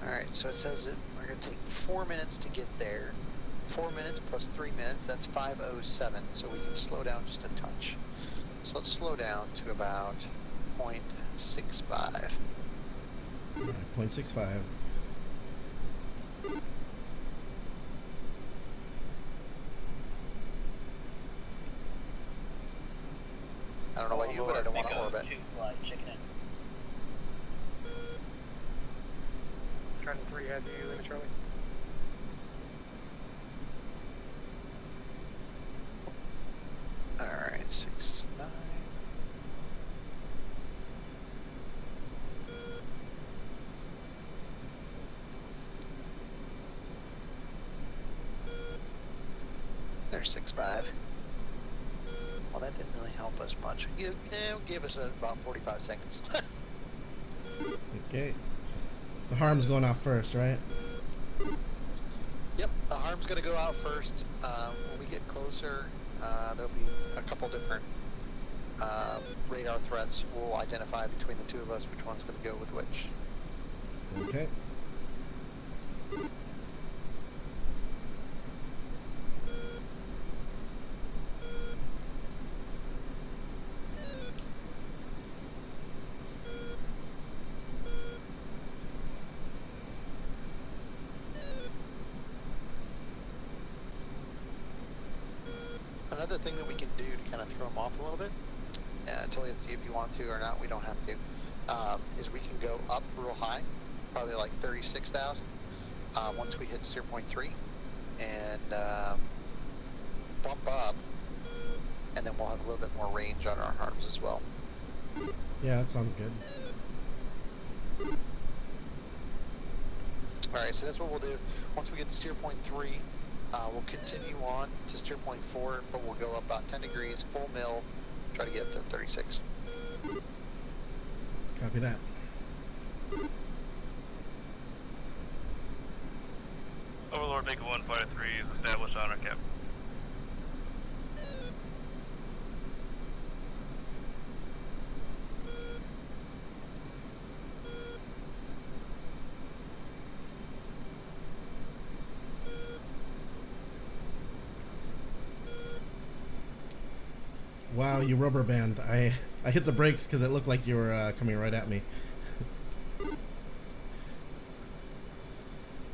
Speaker 12: Alright, so it says that we're going to take 4 minutes to get there. 4 minutes plus 3 minutes, that's 5:07, so we can slow down just a touch. So let's slow down to about 0.65.
Speaker 10: 0.65.
Speaker 12: I don't know about you, but I don't want to orbit.
Speaker 9: Trying to 3 add you in, Charlie.
Speaker 12: Alright, 6, 9. There's 6.5. Well, that didn't really help us much. You gave us about 45 seconds.
Speaker 10: Okay. The harm's going off first, right?
Speaker 12: Yep, the harm's going to go out first. When we get closer, there'll be a couple different radar threats. We'll identify between the 2 of us which one's going to go with which.
Speaker 10: Okay.
Speaker 12: Another thing that we can do to kind of throw them off a little bit, totally up to you if you want to or not, we don't have to, is we can go up real high, probably like 36,000, once we hit 0.3, and bump up, and then we'll have a little bit more range on our arms as well.
Speaker 10: Yeah, that sounds good.
Speaker 12: Alright, so that's what we'll do. Once we get to 0.3, we'll continue on to 0.4, but we'll go up about 10 degrees, full mill, try to get up to 36.
Speaker 10: Copy that.
Speaker 14: Overlord Mako 153 is established on our cap.
Speaker 10: Wow, you rubber band. I hit the brakes because it looked like you were coming right at me.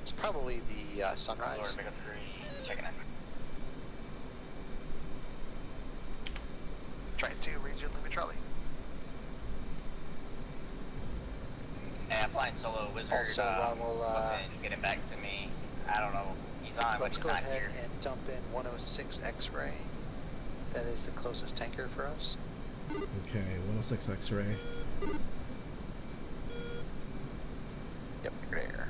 Speaker 12: It's probably the sunrise.
Speaker 13: Overlord Mako 3, checking in.
Speaker 12: Try to read your limit, Charlie.
Speaker 13: Yeah, flying solo wizard.
Speaker 12: Also, we'll
Speaker 13: just getting back to me. I don't know. He's on, but
Speaker 12: let's
Speaker 13: he's
Speaker 12: go
Speaker 13: not
Speaker 12: ahead
Speaker 13: here.
Speaker 12: and dump in 106 X-ray. That is the closest tanker for us.
Speaker 10: Okay, 106 X-ray.
Speaker 12: Yep, you're there.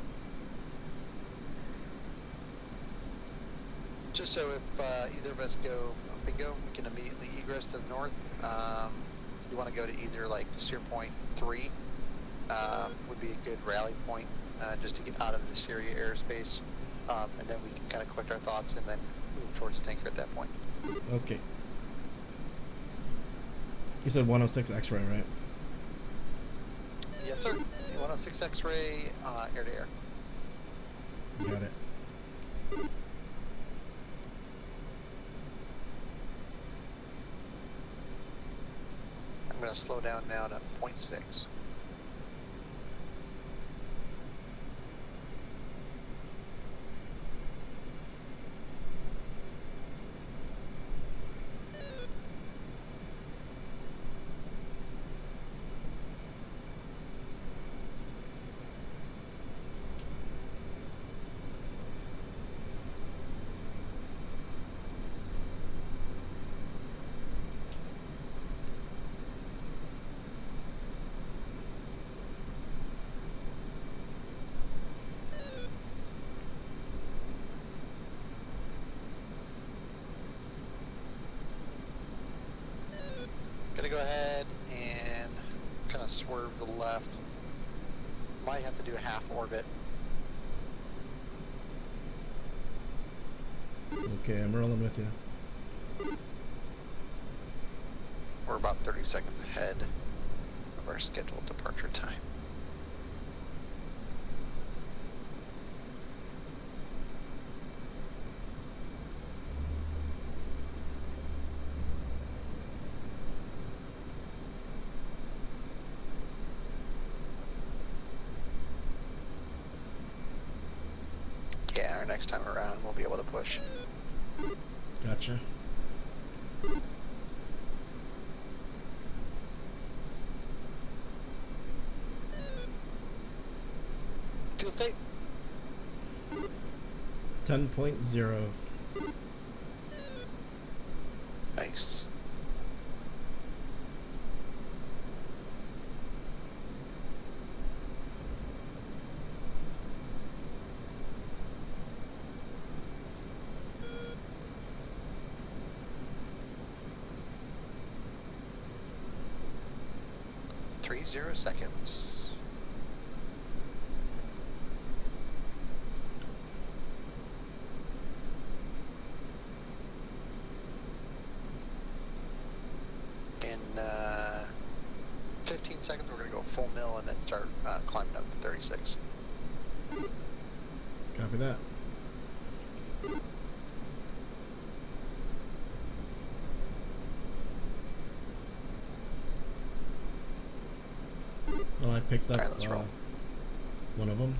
Speaker 12: Just so if either of us go bingo, we can immediately egress to the north. You want to go to either like 0.3 would be a good rally point just to get out of the Syria airspace, and then we can kind of collect our thoughts and then move towards the tanker at that point.
Speaker 10: Okay. You said 106 X-ray, right?
Speaker 12: Yes, sir. 106 X-ray, air to air.
Speaker 10: Got it.
Speaker 12: I'm going to slow down now to 0.6. Gonna go ahead and kind of swerve to the left. Might have to do a half orbit.
Speaker 10: Okay, I'm rolling with you.
Speaker 12: We're about 30 seconds ahead of our scheduled departure time. Yeah, our next time around we'll be able to push.
Speaker 10: Gotcha.
Speaker 12: Fuel state?
Speaker 10: 10.0.
Speaker 12: Nice. .30 seconds. In 15 seconds, we're going to go full mill and then start climbing up to 36.
Speaker 10: Copy that. Well, I picked up one of them.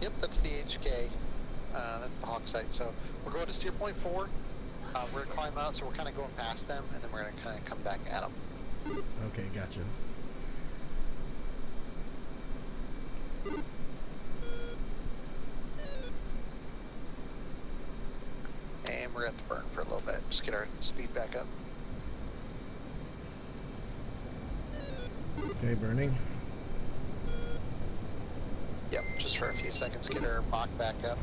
Speaker 12: Yep, that's the HK. That's the hawk site. So we're going to steer point 4. We're gonna climb out, so we're kind of going past them, and then we're gonna kind of come back at them.
Speaker 10: Okay, gotcha.
Speaker 12: And we're gonna have to burn for a little bit. Just get our speed back up.
Speaker 10: Okay, burning.
Speaker 12: Yep, just for a few seconds, get our Mach back up.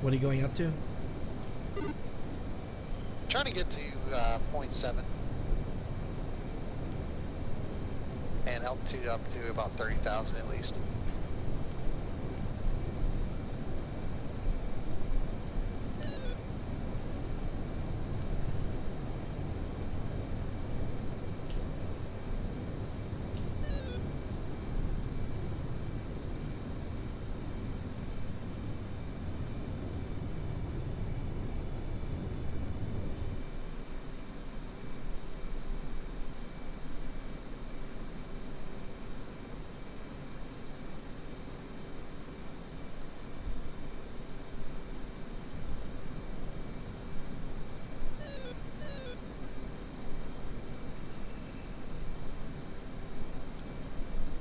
Speaker 10: What are you going up to?
Speaker 12: Trying to get to 0.7. And altitude up to about 30,000 at least.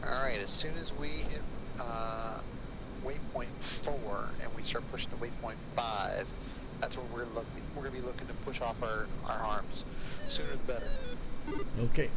Speaker 12: Alright, as soon as we hit waypoint 4 and we start pushing to waypoint 5, that's where we're going to be looking to push off our arms. Sooner the better.
Speaker 10: Okay.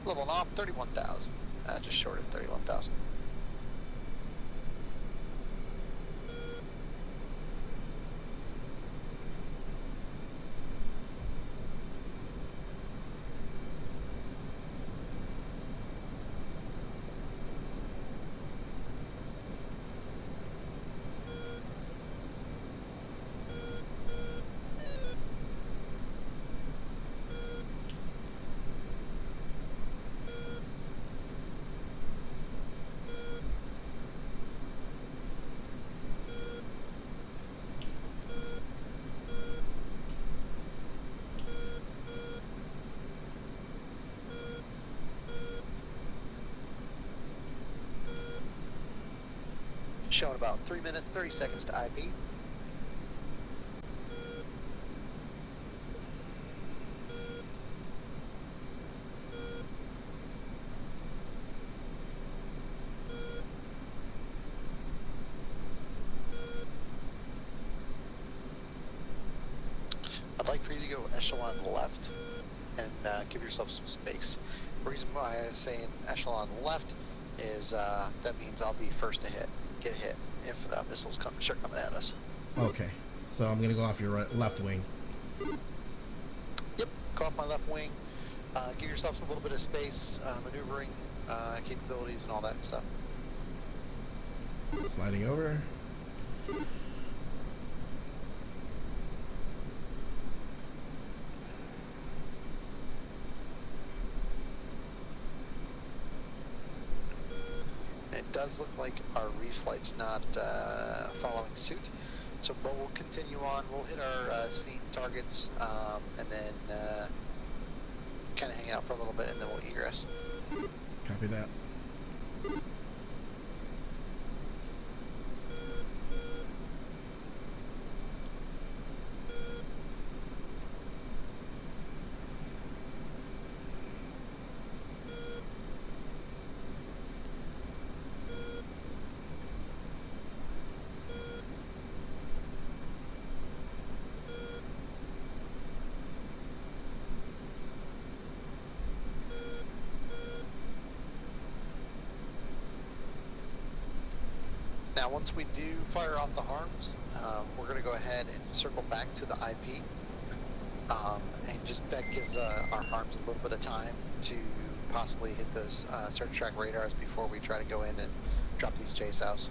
Speaker 12: Leveling off 31,000. Just short of 31,000. Showing about 3 minutes, 30 seconds to IP. I'd like for you to go echelon left and give yourself some space. The reason why I was saying echelon left is that means I'll be first to get hit if the missiles start coming at us.
Speaker 10: Okay. So I'm gonna go off your left wing.
Speaker 12: Yep, go off my left wing. Give yourself a little bit of space, maneuvering capabilities and all that stuff.
Speaker 10: Sliding over.
Speaker 12: It does look like our reflight's not following suit, so but we'll continue on. We'll hit our seat targets and then kind of hang out for a little bit, and then we'll egress.
Speaker 10: Copy that.
Speaker 12: Now, once we do fire off the harms, we're going to go ahead and circle back to the IP, and just that gives our harms a little bit of time to possibly hit those search track radars before we try to go in and drop these chase outs.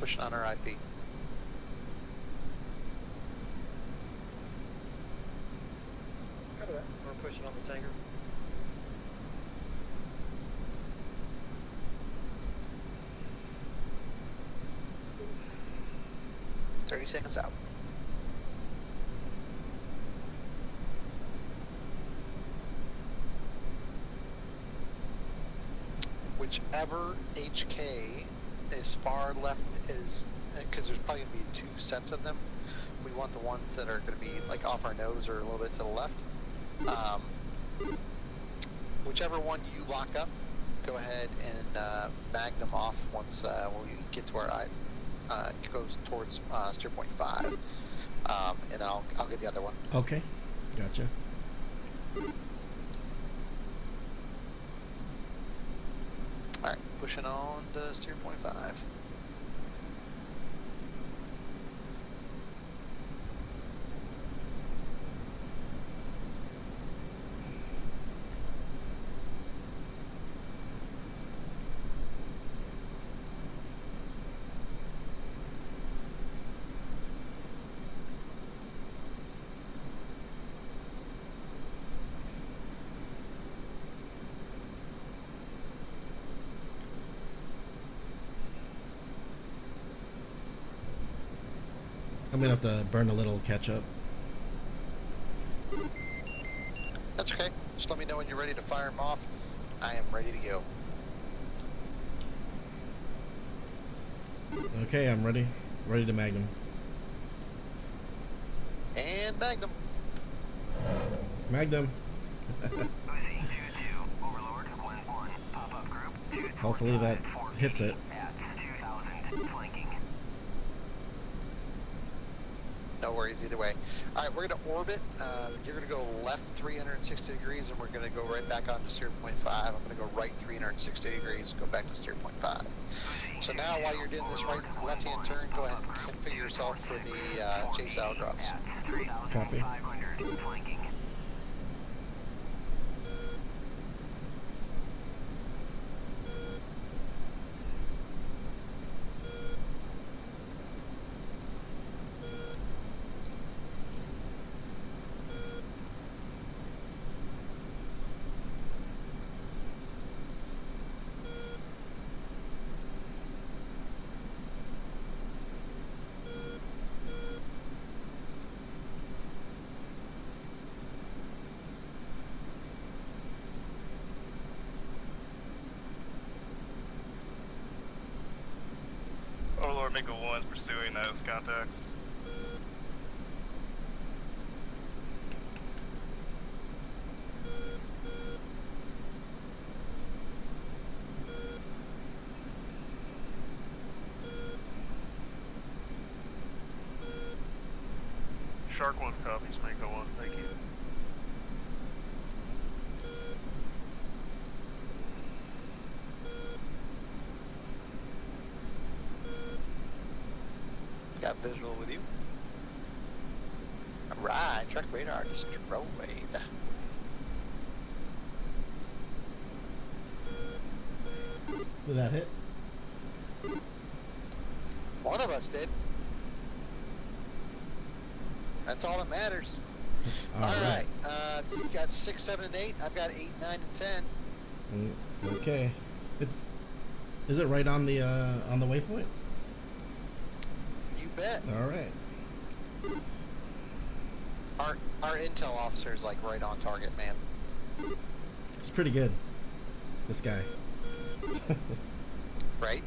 Speaker 12: pushing on our IP.
Speaker 15: Copy that. We're pushing on the tanker.
Speaker 12: "30 seconds out." Whichever HK is far left is, because there's probably going to be 2 sets of them. We want the ones that are going to be like off our nose or a little bit to the left. Whichever one you lock up, go ahead and magnum off once when we get to our goes towards steer point 5, and then I'll get the other one.
Speaker 10: Okay, gotcha.
Speaker 12: All right, pushing on to steer point 5.
Speaker 10: I'm gonna have to burn a little catch up.
Speaker 12: That's okay. Just let me know when you're ready to fire them off. I am ready to go.
Speaker 10: Okay, I'm ready. Ready to magnum.
Speaker 12: And magnum.
Speaker 10: Magnum. Hopefully that hits it.
Speaker 12: No worries either way. All right, we're going to orbit. You're going to go left 360 degrees, and we're going to go right back onto steer point 5. I'm going to go right 360 degrees, go back to steer point 5. So now, while you're doing this right left-hand turn, go ahead and configure yourself for the chase out drops.
Speaker 10: Copy.
Speaker 14: Overlord Mako 1 pursuing those contacts. Shark 1 copies, Mako 1, thank you.
Speaker 12: Got visual with you. Alright, track radar destroyed.
Speaker 10: Did that hit?
Speaker 12: One of us did. That's all that matters. Alright, you got 6, 7, and 8. I've got 8, 9, and 10.
Speaker 10: Okay. Is it right on the waypoint?
Speaker 12: You bet.
Speaker 10: All right.
Speaker 12: Our intel officer is like right on target, man.
Speaker 10: It's pretty good. This guy.
Speaker 12: Right?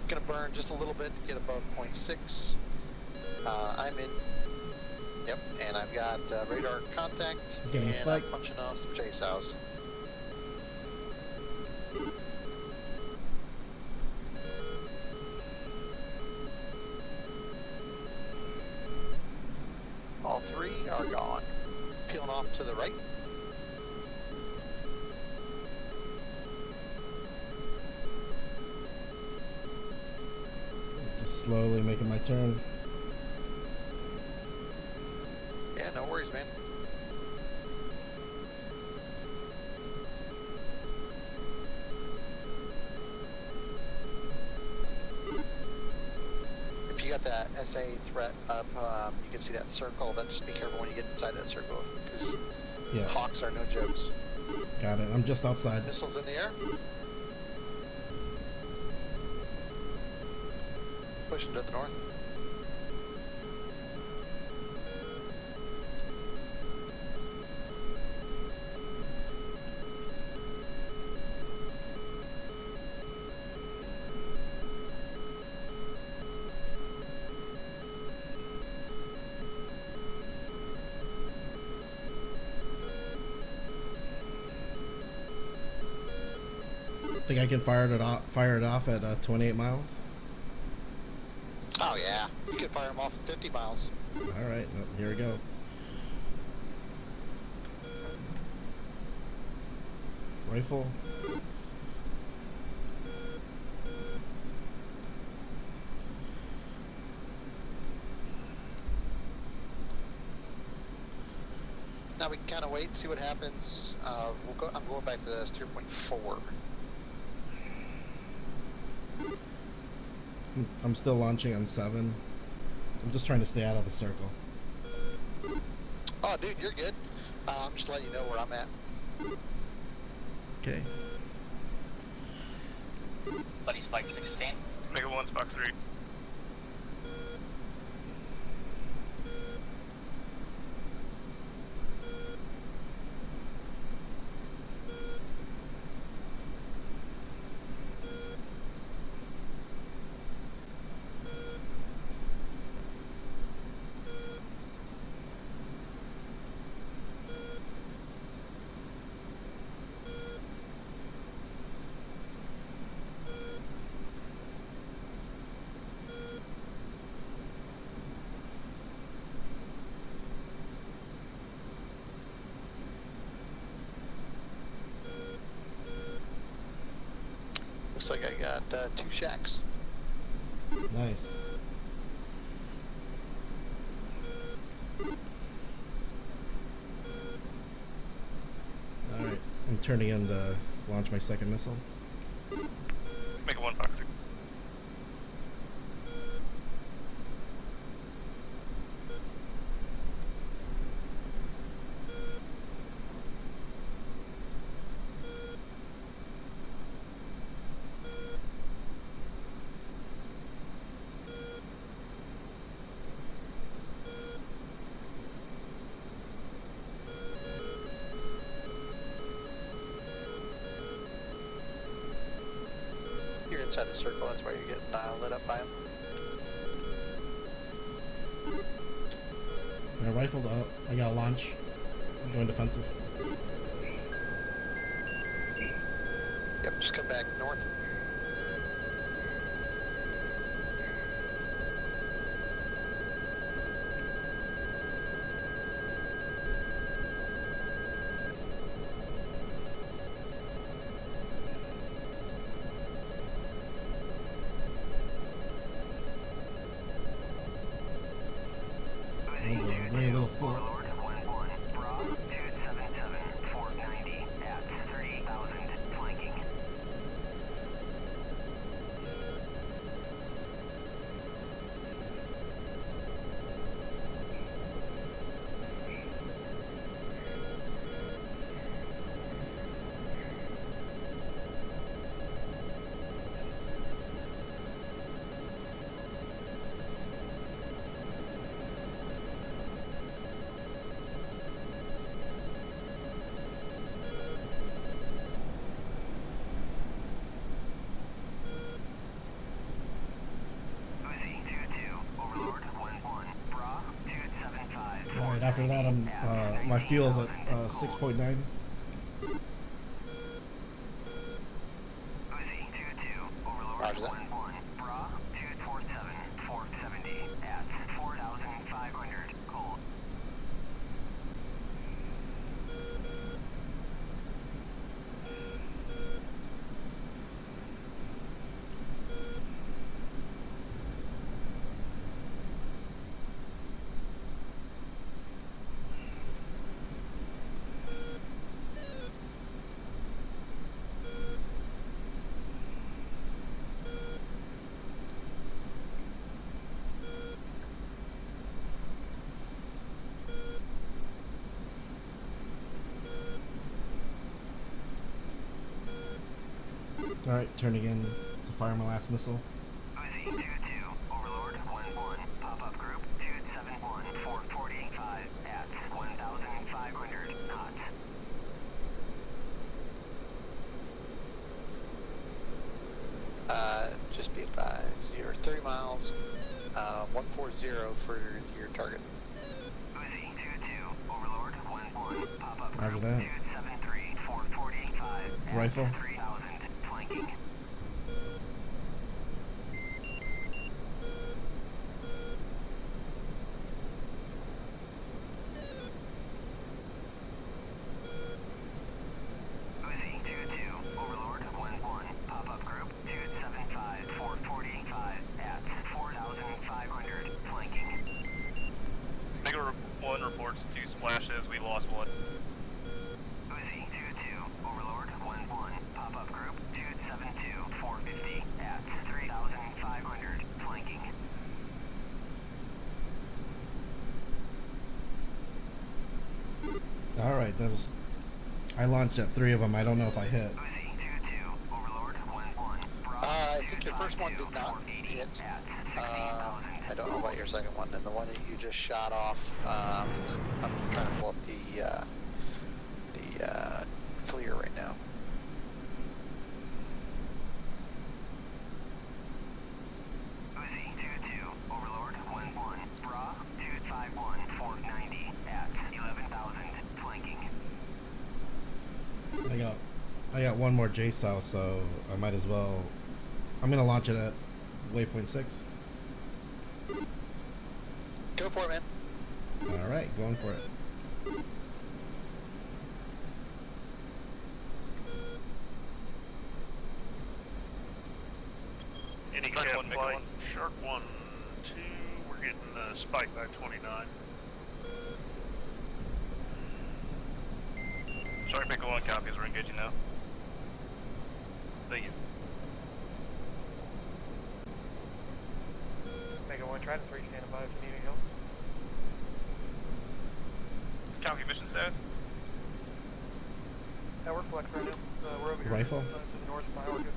Speaker 12: Gonna burn just a little bit to get above 0.6. I'm in. Yep, and I've got radar contact.
Speaker 10: Getting
Speaker 12: and
Speaker 10: spike.
Speaker 12: I'm punching off some chase house. All 3 are gone. Peeling off to the right.
Speaker 10: Just slowly making my turn.
Speaker 12: Yeah, no worries, man. SA threat up. You can see that circle. Then just be careful when you get inside that circle, because
Speaker 10: Yeah.
Speaker 12: hawks are no jokes.
Speaker 10: Got it. I'm just outside.
Speaker 12: Missiles in the air. Pushing to the north.
Speaker 10: Think I can fire it off at 28 miles?
Speaker 12: Oh yeah, you can fire them off at 50 miles.
Speaker 10: All right, well, here we go. Rifle.
Speaker 12: Now we can kind of wait and see what happens. I'm going back to steer point 4.
Speaker 10: I'm still launching on 7. I'm just trying to stay out of the circle.
Speaker 12: Oh, dude, you're good. I'm just letting you know where I'm at.
Speaker 10: Okay.
Speaker 13: Buddy Spike 16.
Speaker 14: Mega 1, Spike 3.
Speaker 12: Looks like I got 2 shacks.
Speaker 10: Nice. All right, I'm turning in to launch my second missile.
Speaker 14: Mega 1, Fox 3.
Speaker 12: You're inside the circle, that's why you're getting lit up by them.
Speaker 10: I rifled up. I got a launch. I'm going defensive.
Speaker 12: Yep, just come back north.
Speaker 10: Way a little slow. Alright, after that I'm my fuel's at 6.9.
Speaker 12: Roger that.
Speaker 10: All right, turning in to fire my last missile.
Speaker 11: Uzi 2-2, Overlord 1-1, pop-up group 271, 445 at 1,500 knots.
Speaker 12: Just be advised, you're 30 miles, 140 for your target.
Speaker 11: Uzi 2-2, Overlord 1-1, pop-up group
Speaker 10: Roger that.
Speaker 11: 273, 445 at
Speaker 10: Rifle.
Speaker 11: 3,000, flanking. Uzi 2-2, Overlord 1-1, pop-up group 275, 445 at 4,500, flanking.
Speaker 14: Mega 1 reports 2 splashes, we lost 1.
Speaker 11: Uzi 2-2, Overlord 1-1, pop-up group 272, 450 at 3,500, flanking.
Speaker 10: All right, that was. I launched at 3 of them. I don't know if I hit.
Speaker 11: Uzi 2-2, Overlord 1-1,
Speaker 12: I think your first one did not hit. I don't know about your second one, and the one that you just shot off. I'm trying to pull up the clear right now.
Speaker 11: Uzi 2-2, Overlord 1-1, Bra 251, 490 at 11,000, flanking.
Speaker 10: I got one more J-South, so I might as well. I'm gonna launch it at waypoint 6.
Speaker 12: Go for it, man.
Speaker 10: All right, going for it.
Speaker 14: Any
Speaker 9: Shark
Speaker 14: cap
Speaker 9: 1, Mega
Speaker 14: flight,
Speaker 9: 1.
Speaker 14: Shark 1, 2, we're getting spiked by 29.
Speaker 9: Shark Mega 1 copies, we're engaging now.
Speaker 14: Thank you.
Speaker 15: Mega 1, try to 3 standing by if you need any help.
Speaker 9: Copy mission status.
Speaker 15: Yeah, we're flex right now. We're over here.
Speaker 10: Rifle?
Speaker 15: To the north of my Argo 2.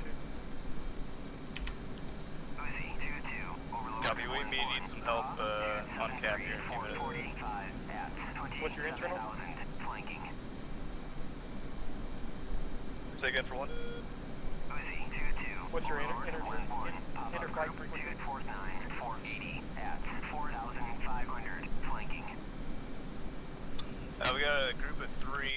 Speaker 11: Uzi 2-2, Overlord
Speaker 9: Copy, we may need some help on cap here in a few minutes.
Speaker 11: 445 at
Speaker 15: What's your internal?
Speaker 11: 27,000, flanking.
Speaker 9: Say again for 1.
Speaker 11: Uzi 2-2,
Speaker 15: What's your
Speaker 11: Overlord
Speaker 15: inter
Speaker 11: 1-1, pop-up
Speaker 15: flight
Speaker 11: group
Speaker 15: frequency?
Speaker 11: 249, 480 at 4,500, flanking.
Speaker 9: We got a group of 3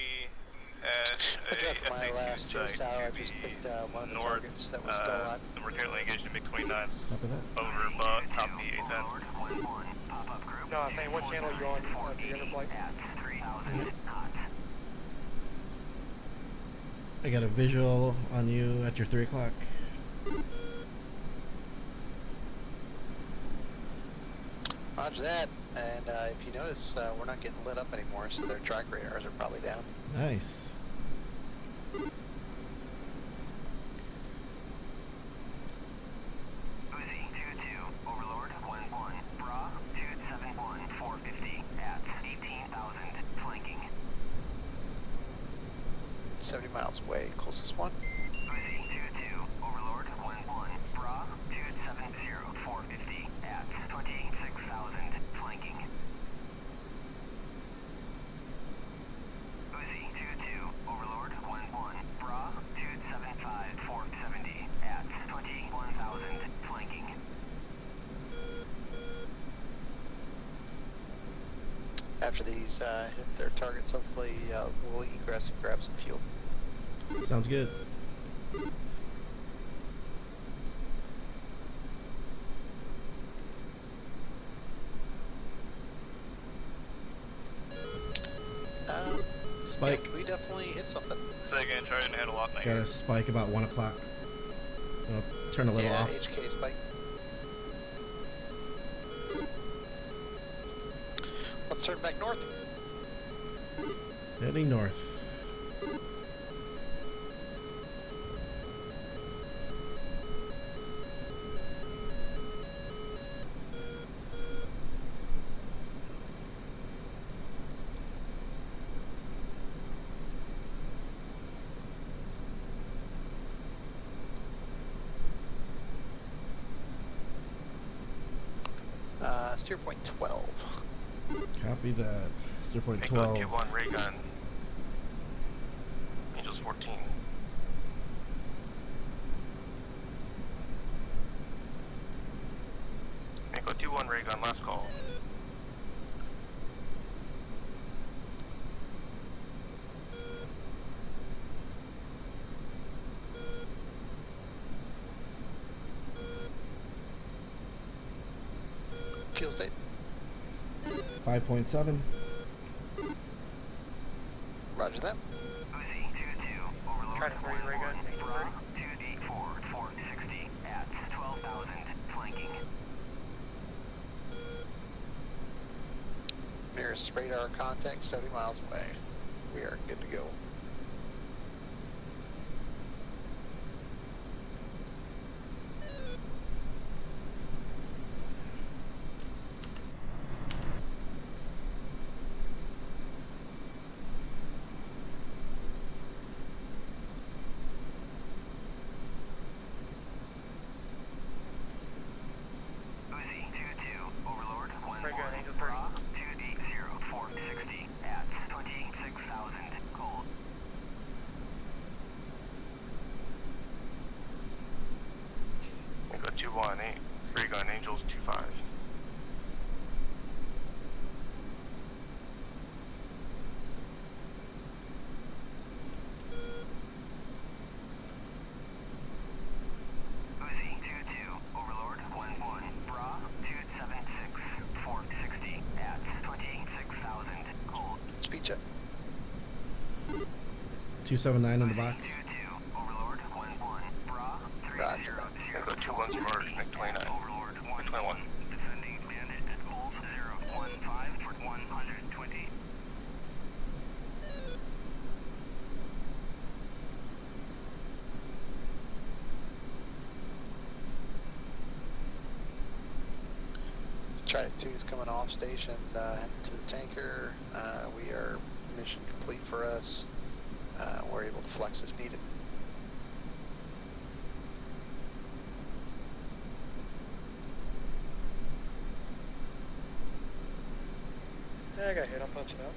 Speaker 9: at
Speaker 12: I dropped my
Speaker 9: SAT
Speaker 12: last
Speaker 9: site
Speaker 12: chase out. I
Speaker 9: to
Speaker 12: just
Speaker 9: the
Speaker 12: picked one of the
Speaker 9: north,
Speaker 12: targets that was still on.
Speaker 9: and we're currently engaged in MiG-29
Speaker 10: Copy that.
Speaker 9: over top the A10.
Speaker 11: Overlord 1-1, pop-up group
Speaker 15: No, I'm saying what channel are you on for your interflight?
Speaker 11: at 3,000 knots.
Speaker 10: I got a visual on you at your 3 o'clock.
Speaker 12: Roger that. And if you notice, we're not getting lit up anymore, so their track radars are probably down.
Speaker 10: Nice.
Speaker 11: Uzi 2-2, Overlord 1-1, Bra 271, 450 at 18,000, flanking.
Speaker 12: 70 miles away, closest one.
Speaker 11: Uzi 2-2, Overlord 1-1, Bra 270, 450 at 26,000, flanking. Uzi 2-2, Overlord 1-1, Bra 275, 470 at 21,000, flanking.
Speaker 12: After these hit their targets, hopefully we'll egress and grab some fuel.
Speaker 10: Sounds good. Spike.
Speaker 12: Yeah, we definitely hit something.
Speaker 9: Say again, try to handle off
Speaker 10: Got a spike about 1 o'clock. I'll turn a little
Speaker 12: Yeah,
Speaker 10: off.
Speaker 12: HK spike. Let's turn back north.
Speaker 10: Heading north.
Speaker 12: Steer point 12.
Speaker 10: Copy that. Steer point
Speaker 14: Echo
Speaker 10: 12.
Speaker 14: 2-1 ray gun. Angels 14. Echo 2-1 ray gun, last call.
Speaker 12: Fuel state.
Speaker 10: 5.7.
Speaker 12: Roger that.
Speaker 11: Uzi 2-2, Overlord
Speaker 15: Try to throw your ray gun.
Speaker 11: 1-1, Bra 2D4, 460 at 12,000, flanking.
Speaker 12: Nearest radar contact 70 miles away. We are good to go.
Speaker 11: Uzi 2-2, Overlord
Speaker 15: Ray gun,
Speaker 11: 1-1,
Speaker 15: Angel 30.
Speaker 11: Bra 2D0, 460 at 26,000, cold.
Speaker 14: Echo 2-1, ray gun, Angels 2-5.
Speaker 11: Uzi 2-2, Overlord 1-1, Bra 276, 460 at 26,000, cold.
Speaker 12: Speed check.
Speaker 10: 279 in the box.
Speaker 11: 2-2, Overlord 1-1, Bra 300,
Speaker 14: Echo 2-1's merged, Nick 29.
Speaker 11: Overlord 1-1,
Speaker 14: 21.
Speaker 11: descending bandit at Cold 015 for 120.
Speaker 12: Trident 2 is coming off station to the tanker. We are mission complete for us. We're able to flex if needed.
Speaker 15: Yeah, I got hit. I'm punching out.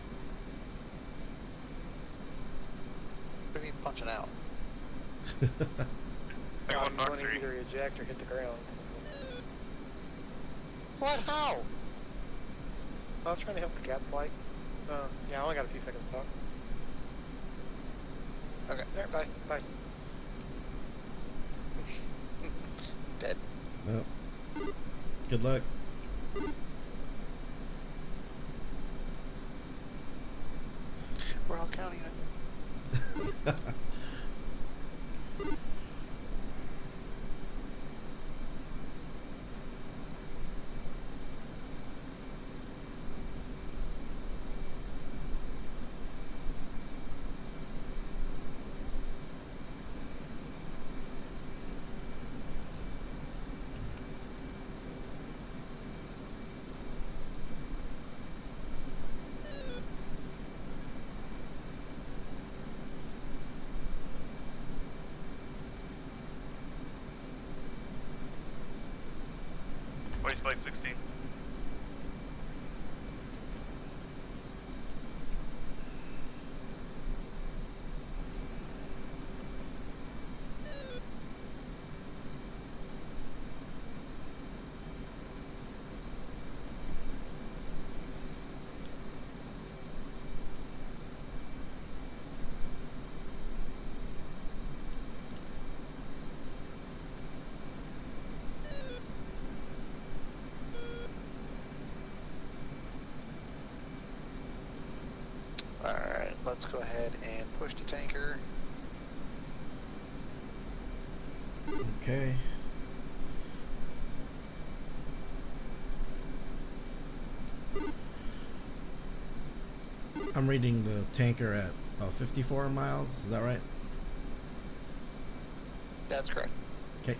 Speaker 12: What do you mean punching out?
Speaker 15: I'm going to either eject or hit the ground.
Speaker 12: What? How?
Speaker 15: I was trying to help the gap flight. Yeah, I only got a few seconds to talk.
Speaker 12: Okay.
Speaker 15: Alright, bye. Bye.
Speaker 12: Dead.
Speaker 10: Yep. Good luck.
Speaker 12: We're all counting it.
Speaker 14: Waste flight 16.
Speaker 12: Alright, let's go ahead and push the tanker.
Speaker 10: Okay. I'm reading the tanker at 54 miles. Is that right?
Speaker 12: That's correct.
Speaker 10: Okay.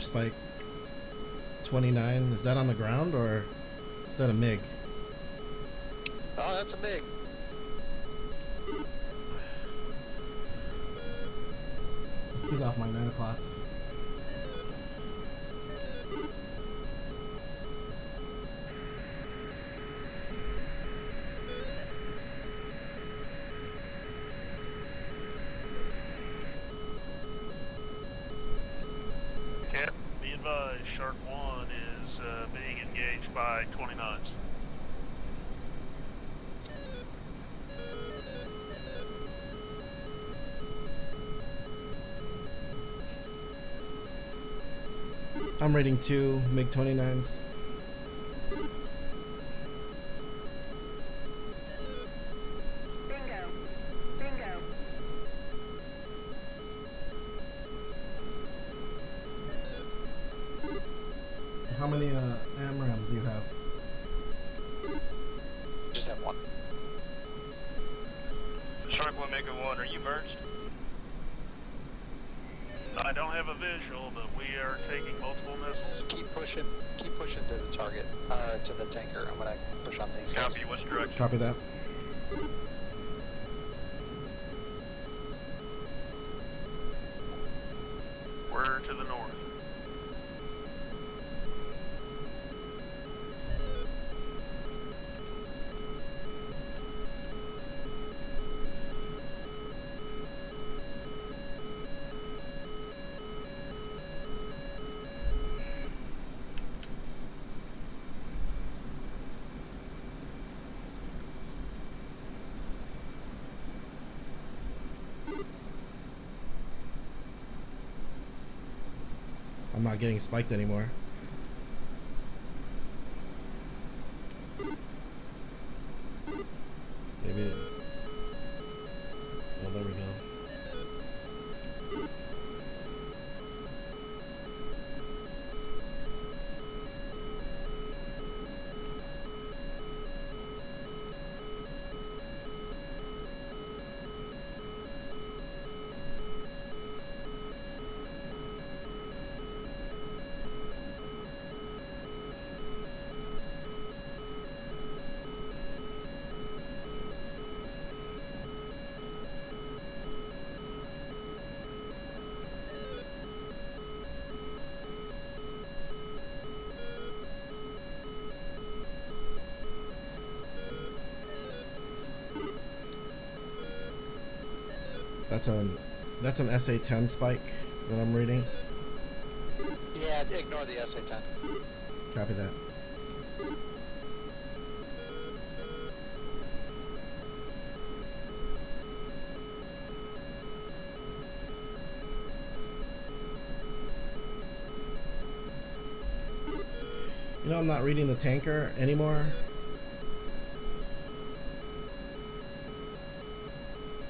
Speaker 10: spike 29. Is that on the ground or is that a MiG?
Speaker 12: Oh, that's a MiG.
Speaker 10: He's off my 9 o'clock.
Speaker 14: Cap, be advised, Shark 1 is being engaged by 29s.
Speaker 10: I'm rating 2 MiG 29s.
Speaker 11: Bingo. Bingo.
Speaker 10: How many AMRAAMs do you have?
Speaker 12: Just have one.
Speaker 14: Shark 1 Mega 1, are you merged? I don't have a visual, but we are taking multiple missiles.
Speaker 12: Keep pushing to the target, to the tanker. I'm gonna push on these guys.
Speaker 14: Copy, which direction?
Speaker 10: Copy that.
Speaker 14: We're to the north.
Speaker 10: I'm not getting spiked anymore. Maybe. Oh, there we go. That's an SA-10 spike that I'm reading.
Speaker 12: Yeah, ignore the SA-10.
Speaker 10: Copy that. You know, I'm not reading the tanker anymore.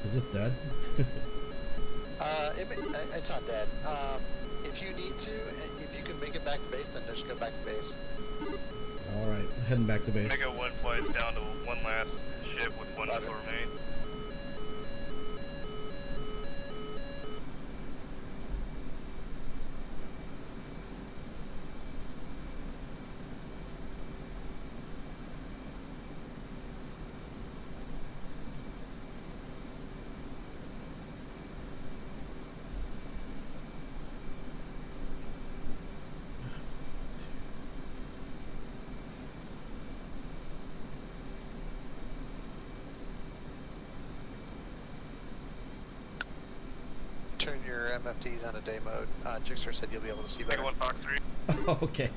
Speaker 10: Is it dead?
Speaker 12: It's not dead. If you need to, if you can make it back to base, then just go back to base.
Speaker 10: Alright, heading back to base.
Speaker 14: Mega 1 flies down to one last ship with one missile remain.
Speaker 12: Turn your MFTs on a day mode. Jixer said you'll be able to see better.
Speaker 14: Mega 1 Fox 3.
Speaker 10: Oh, okay.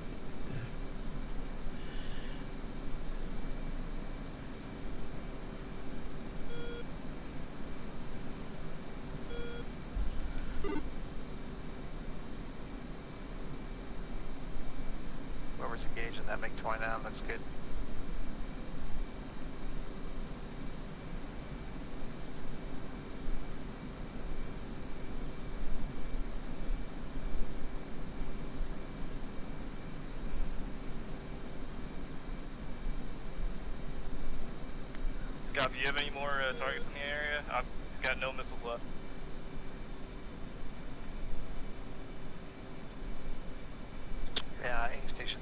Speaker 12: Whoever's engaged in that MiG-29 looks good.
Speaker 14: Scott, do you have any more targets in the area? I've got no missiles left.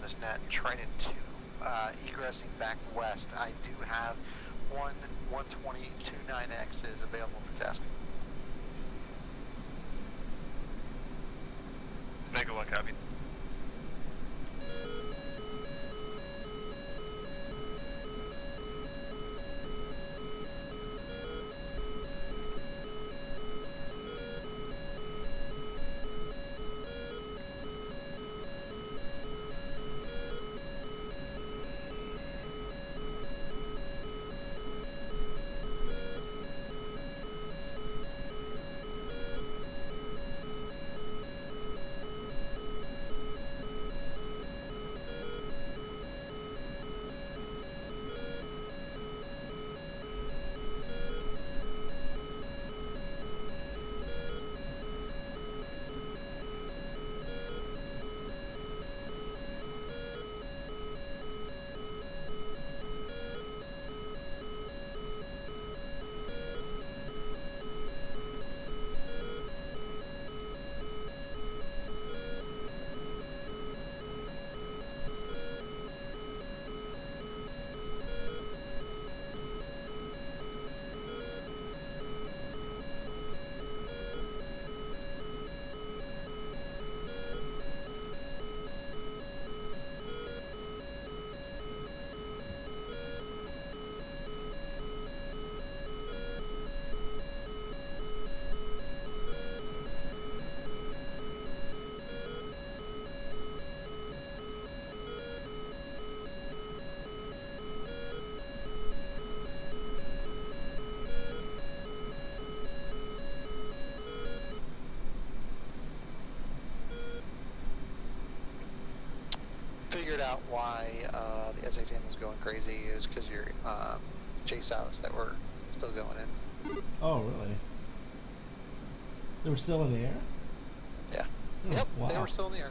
Speaker 12: this net, Trident 2, egressing back west. I do have one 120-29X is available for testing.
Speaker 14: Mega 1 copy.
Speaker 12: Figured out why the SHM was going crazy is because your chase outs that were still going in.
Speaker 10: Oh, really? They were still in the air?
Speaker 12: Yeah.
Speaker 10: Oh,
Speaker 12: Yep,
Speaker 10: wow.
Speaker 12: they were still in the air.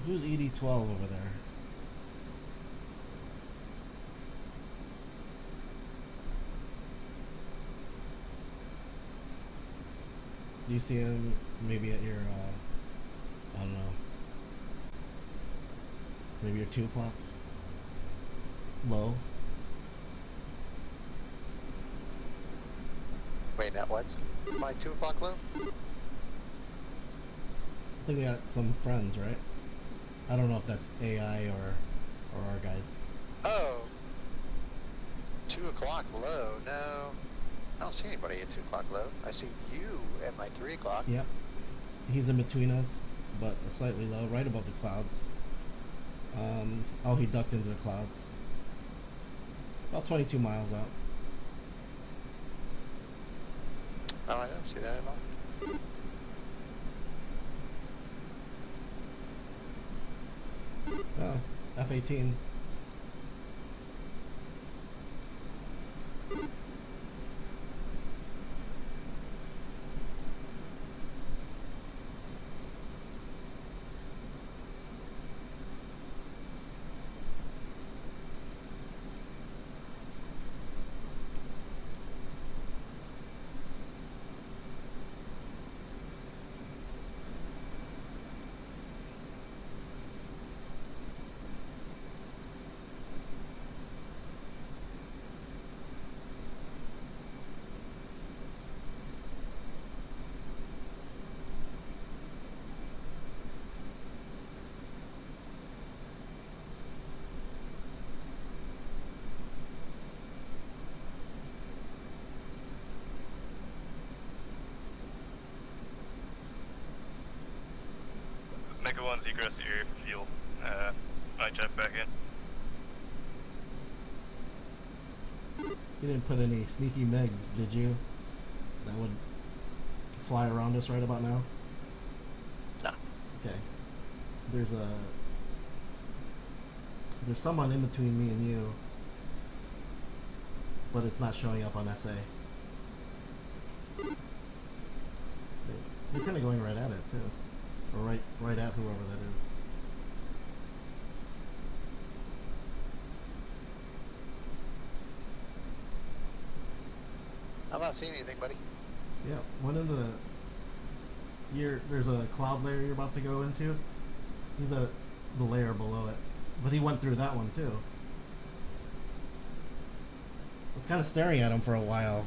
Speaker 10: Who's ED12 over there? Do you see him maybe at your, I don't know, maybe your 2 o'clock low?
Speaker 12: Wait, that what's my 2 o'clock low?
Speaker 10: I think they got some friends, right? I don't know if that's AI or our guys.
Speaker 12: Oh. 2 o'clock low, no. I don't see anybody at 2 o'clock low. I see you at my 3 o'clock.
Speaker 10: Yep. He's in between us, but slightly low, right above the clouds. Oh, he ducked into the clouds. About 22 miles out.
Speaker 12: Oh, I don't see that at all.
Speaker 10: Oh, F-18.
Speaker 14: Mega 1's egress the area for fuel. I jump back in.
Speaker 10: You didn't put any sneaky megs, did you? That would fly around us right about now?
Speaker 12: No.
Speaker 10: Okay. There's someone in between me and you, but it's not showing up on SA. You're kind of going right at it too, or right at whoever that is.
Speaker 12: I'm not seeing anything, buddy.
Speaker 10: Yeah, one of the. There's a cloud layer you're about to go into. He's the layer below it, but he went through that one too. I was kind of staring at him for a while.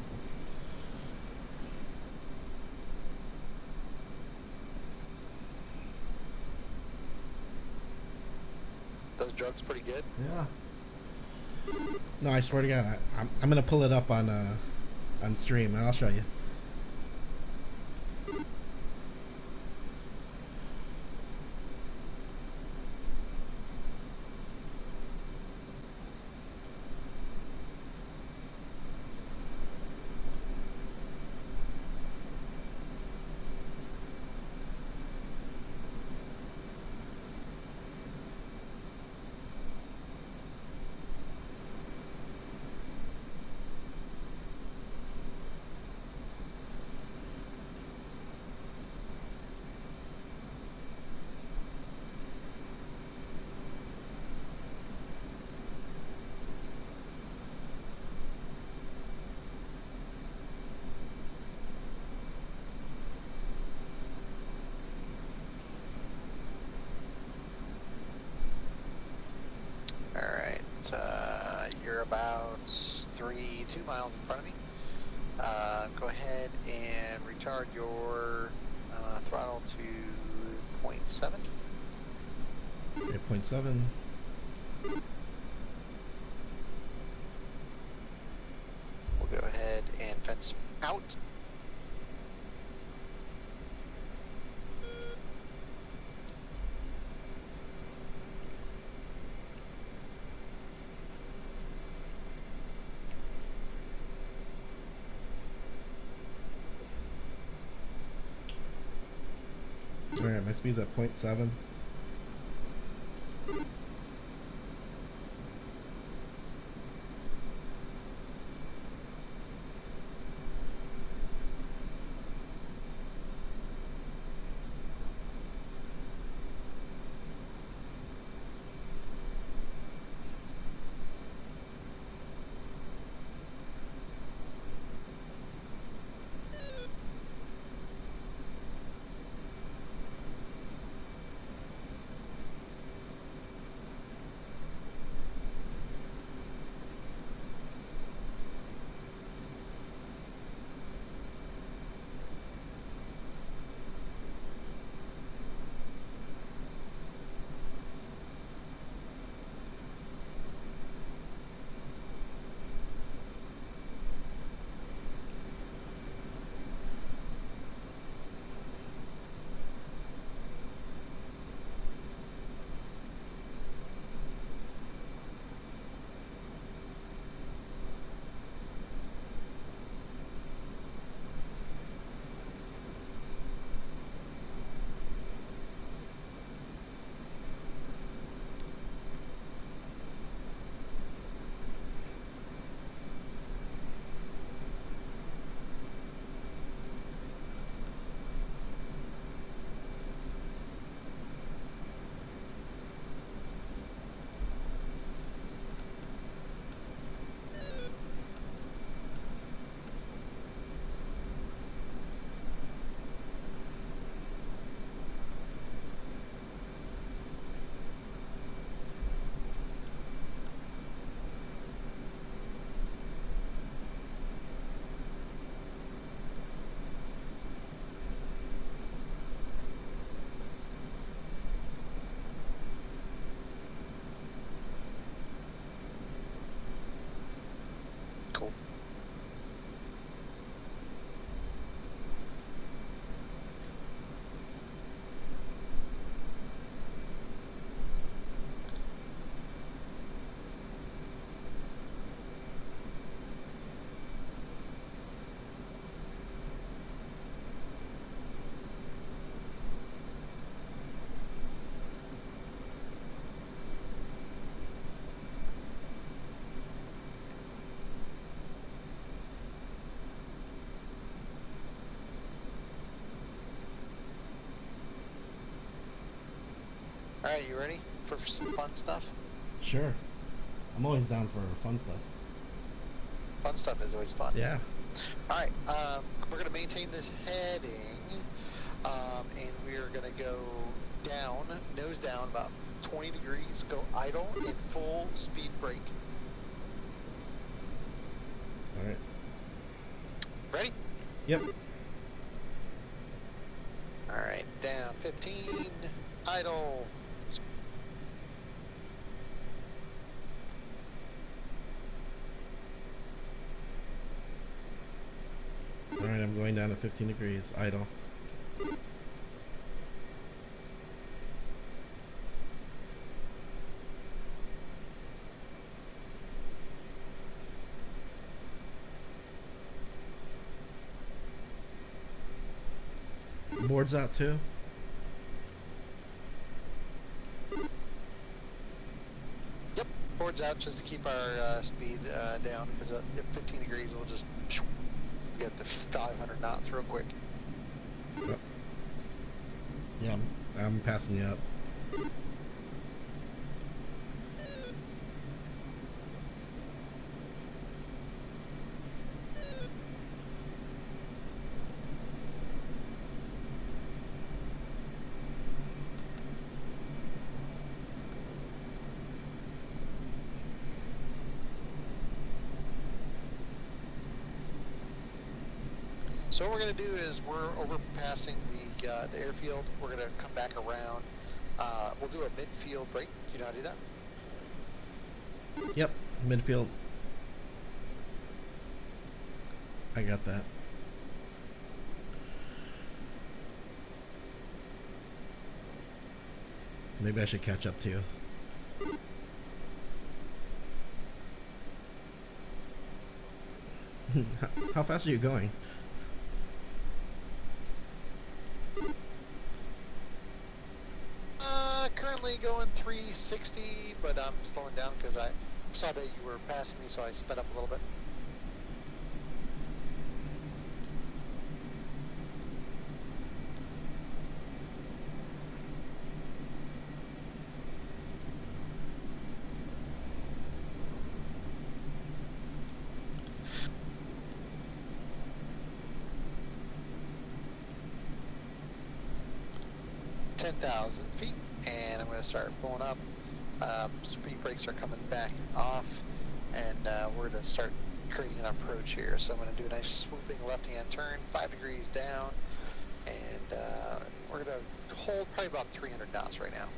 Speaker 12: Those drugs pretty good.
Speaker 10: Yeah. No, I swear to God, I'm gonna pull it up on stream and I'll show you.
Speaker 12: You're about 2 miles in front of me. Go ahead and retard your throttle to 0.7.
Speaker 10: Okay, 0.7.
Speaker 12: We'll go ahead and fence out.
Speaker 10: Alright, my speed's at 0.7.
Speaker 12: Alright, you ready for some fun stuff?
Speaker 10: Sure. I'm always down for fun stuff.
Speaker 12: Fun stuff is always fun.
Speaker 10: Yeah.
Speaker 12: All right, we're going to maintain this heading, and we're going to go down, nose down, about 20 degrees, go idle, and full speed brake.
Speaker 10: All right.
Speaker 12: Ready?
Speaker 10: Yep.
Speaker 12: All right, down 15, idle.
Speaker 10: All right, I'm going down to 15 degrees, idle. Boards out too.
Speaker 12: Yep, boards out just to keep our speed down, because at 15 degrees we'll just get to 500 knots real quick.
Speaker 10: Yep. Yeah, I'm passing you up.
Speaker 12: So what we're going to do is we're overpassing the airfield. We're going to come back around. We'll do a midfield break. Do you know how to do that?
Speaker 10: Yep, midfield. I got that. Maybe I should catch up to you. How fast are you going?
Speaker 12: Currently going 360, but I'm slowing down because I saw that you were passing me, so I sped up a little bit. .10,000 feet, and I'm going to start pulling up. Speed brakes are coming back off, and we're going to start creating an approach here. So I'm going to do a nice swooping left-hand turn, 5 degrees down, and we're going to hold probably about 300 knots right now.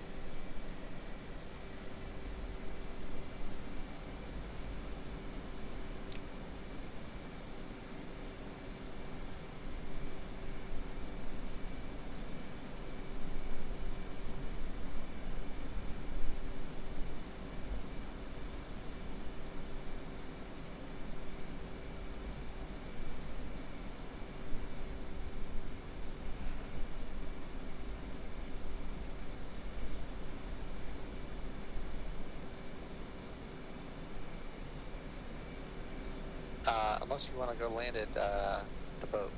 Speaker 12: Unless you want to go land at the boat,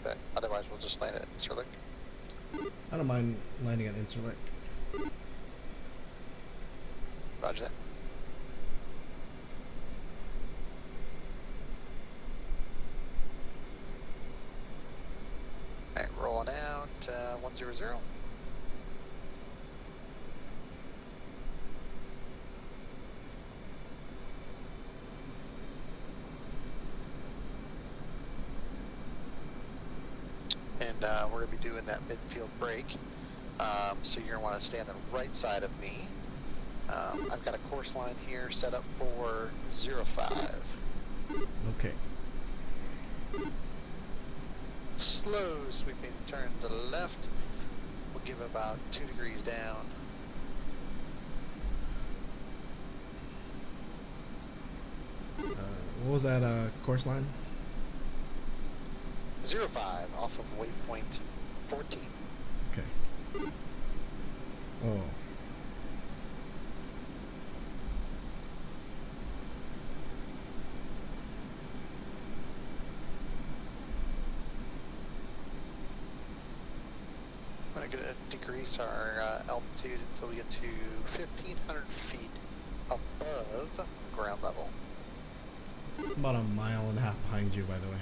Speaker 12: but otherwise we'll just land at Incirlik.
Speaker 10: I don't mind landing at Incirlik.
Speaker 12: Roger that. Alright, rolling out 100. And we're going to be doing that midfield break. So you're going to want to stay on the right side of me. I've got a course line here set up for 05.
Speaker 10: Okay.
Speaker 12: Slow sweeping turn to the left. We'll give about 2 degrees down.
Speaker 10: What was that course line?
Speaker 12: 05 off of waypoint 14.
Speaker 10: Okay. Oh.
Speaker 12: I'm going to decrease our altitude until we get to 1,500 feet above ground level.
Speaker 10: About a mile and a half behind you, by the way.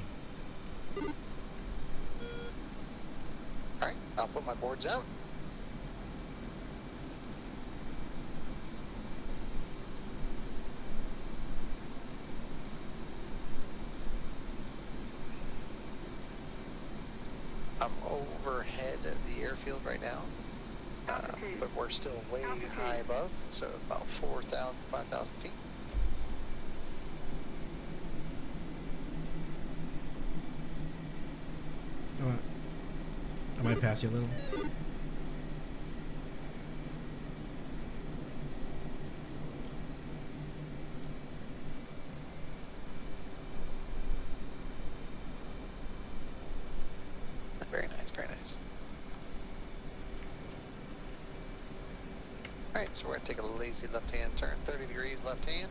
Speaker 12: Alright, I'll put my boards out. I'm overhead the airfield right now, but we're still way high above, so about 4,000, 5,000 feet.
Speaker 10: I might pass you a little.
Speaker 12: Very nice, very nice. Alright, so we're going to take a lazy left-hand turn, 30 degrees left hand.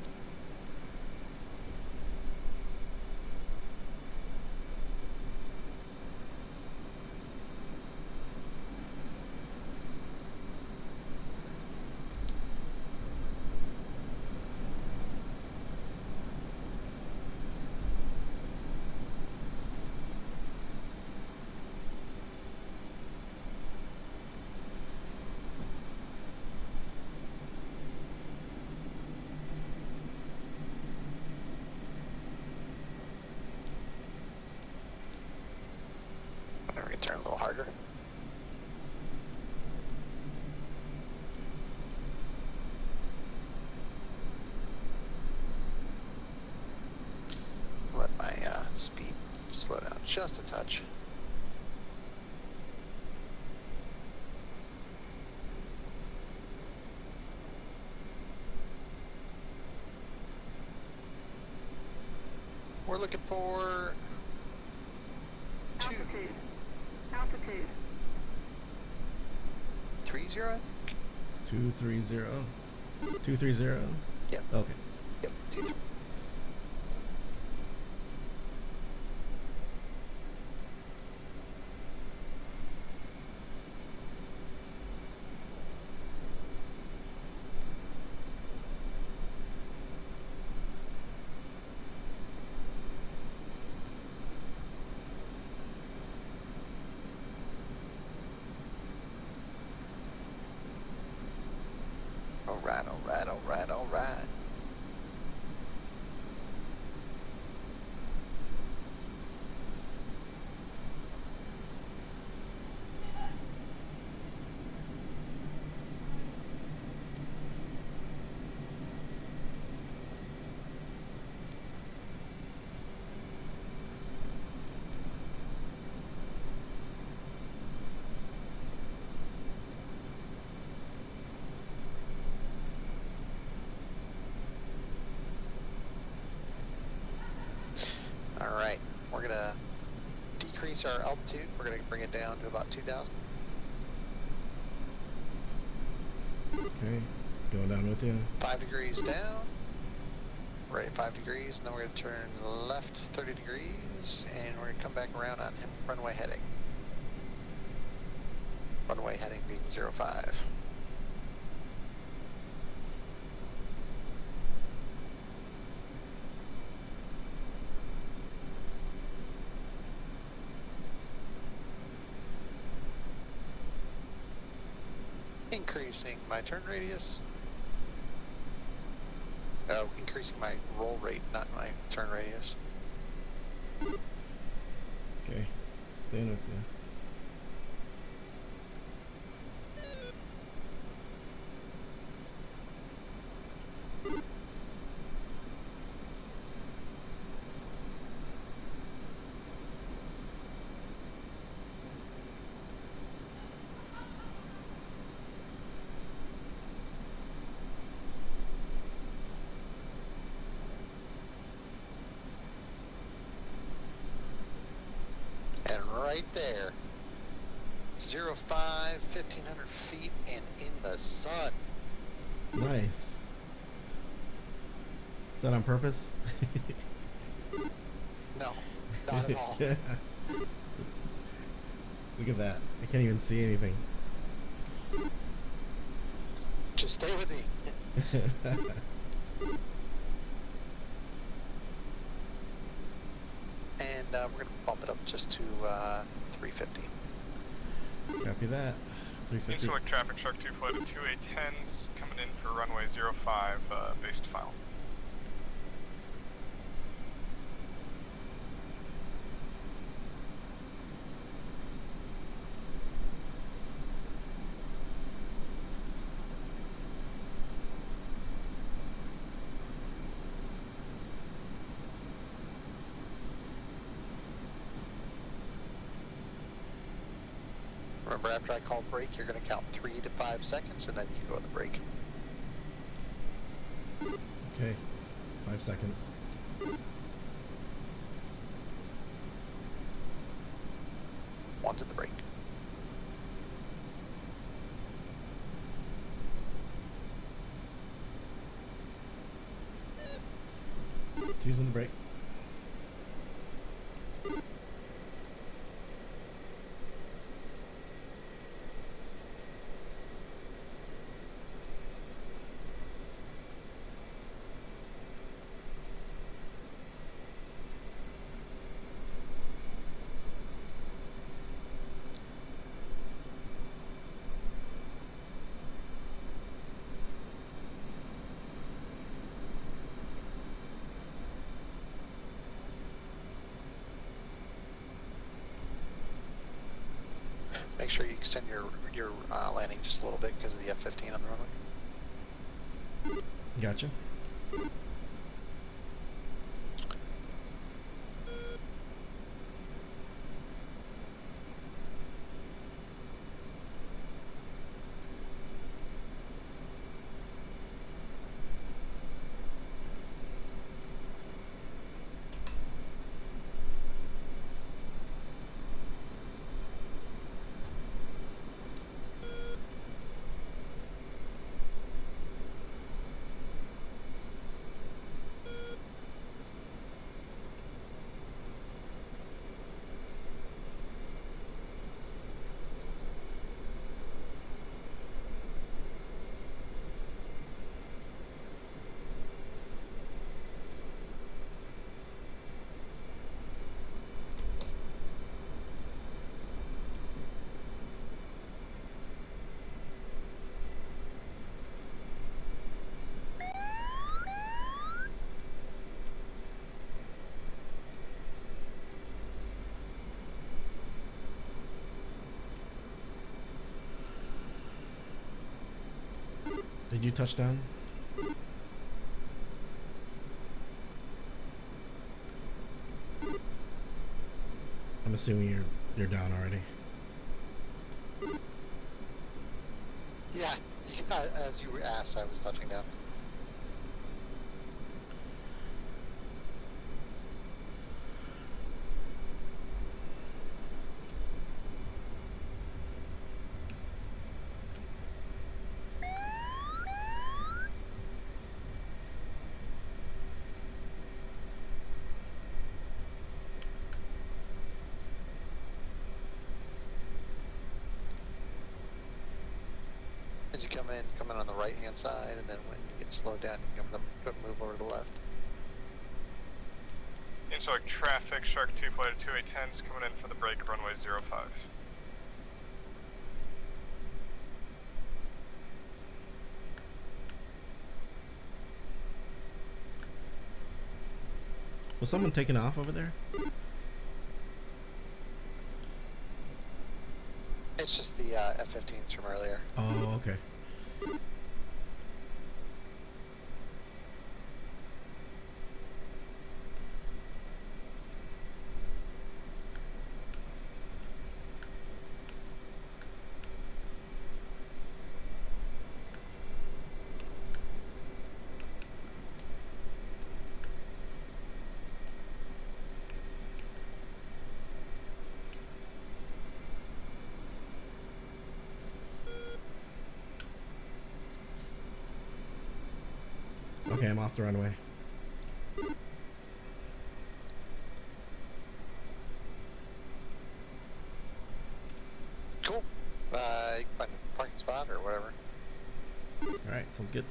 Speaker 12: We're going to turn a little harder. Let my speed slow down just a touch. We're looking for altitude 30.
Speaker 10: 230. 230.
Speaker 12: Yep.
Speaker 10: Okay.
Speaker 12: Yep. 23. Alright, alright, alright, alright. Alright, we're going to decrease our altitude. We're going to bring it down to about 2,000.
Speaker 10: Okay. Going down with you.
Speaker 12: 5 degrees down. Right at 5 degrees, and then we're going to turn left 30 degrees, and we're going to come back around on runway heading. Runway heading being 05. Increasing my turn radius. Oh, increasing my roll rate, not my turn radius.
Speaker 10: Okay. Staying with you.
Speaker 12: And right there, 05, 1,500 feet and in the sun.
Speaker 10: Nice. Is that on purpose?
Speaker 12: No, not at all.
Speaker 10: Look at that. I can't even see anything.
Speaker 12: Just stay with me. And we're gonna bump it up just to 350.
Speaker 10: Copy that. 350.
Speaker 14: Incirlik traffic shark 2 flight of 2810s coming in for runway 05 base to final.
Speaker 12: Remember, after I call break, you're going to count 3 to 5 seconds, and then you go on the break.
Speaker 10: Okay. 5 seconds.
Speaker 12: One's in the break.
Speaker 10: Two's in the break.
Speaker 12: Make sure you extend your landing just a little bit because of the F-15 on the runway.
Speaker 10: Gotcha. Did you touch down? I'm assuming you're down already.
Speaker 12: Yeah, as you asked, I was touching down. As you come in on the right hand side, and then when you get slowed down, you come to move over to the left.
Speaker 14: Incirlik traffic shark 2 flight of 2810s coming in for the break runway 05.
Speaker 10: Was someone taking off over there?
Speaker 12: It's just the F-15s from earlier.
Speaker 10: Oh, okay. Okay, I'm off the runway.
Speaker 12: Cool. You can find a parking spot or whatever.
Speaker 10: Alright, sounds good.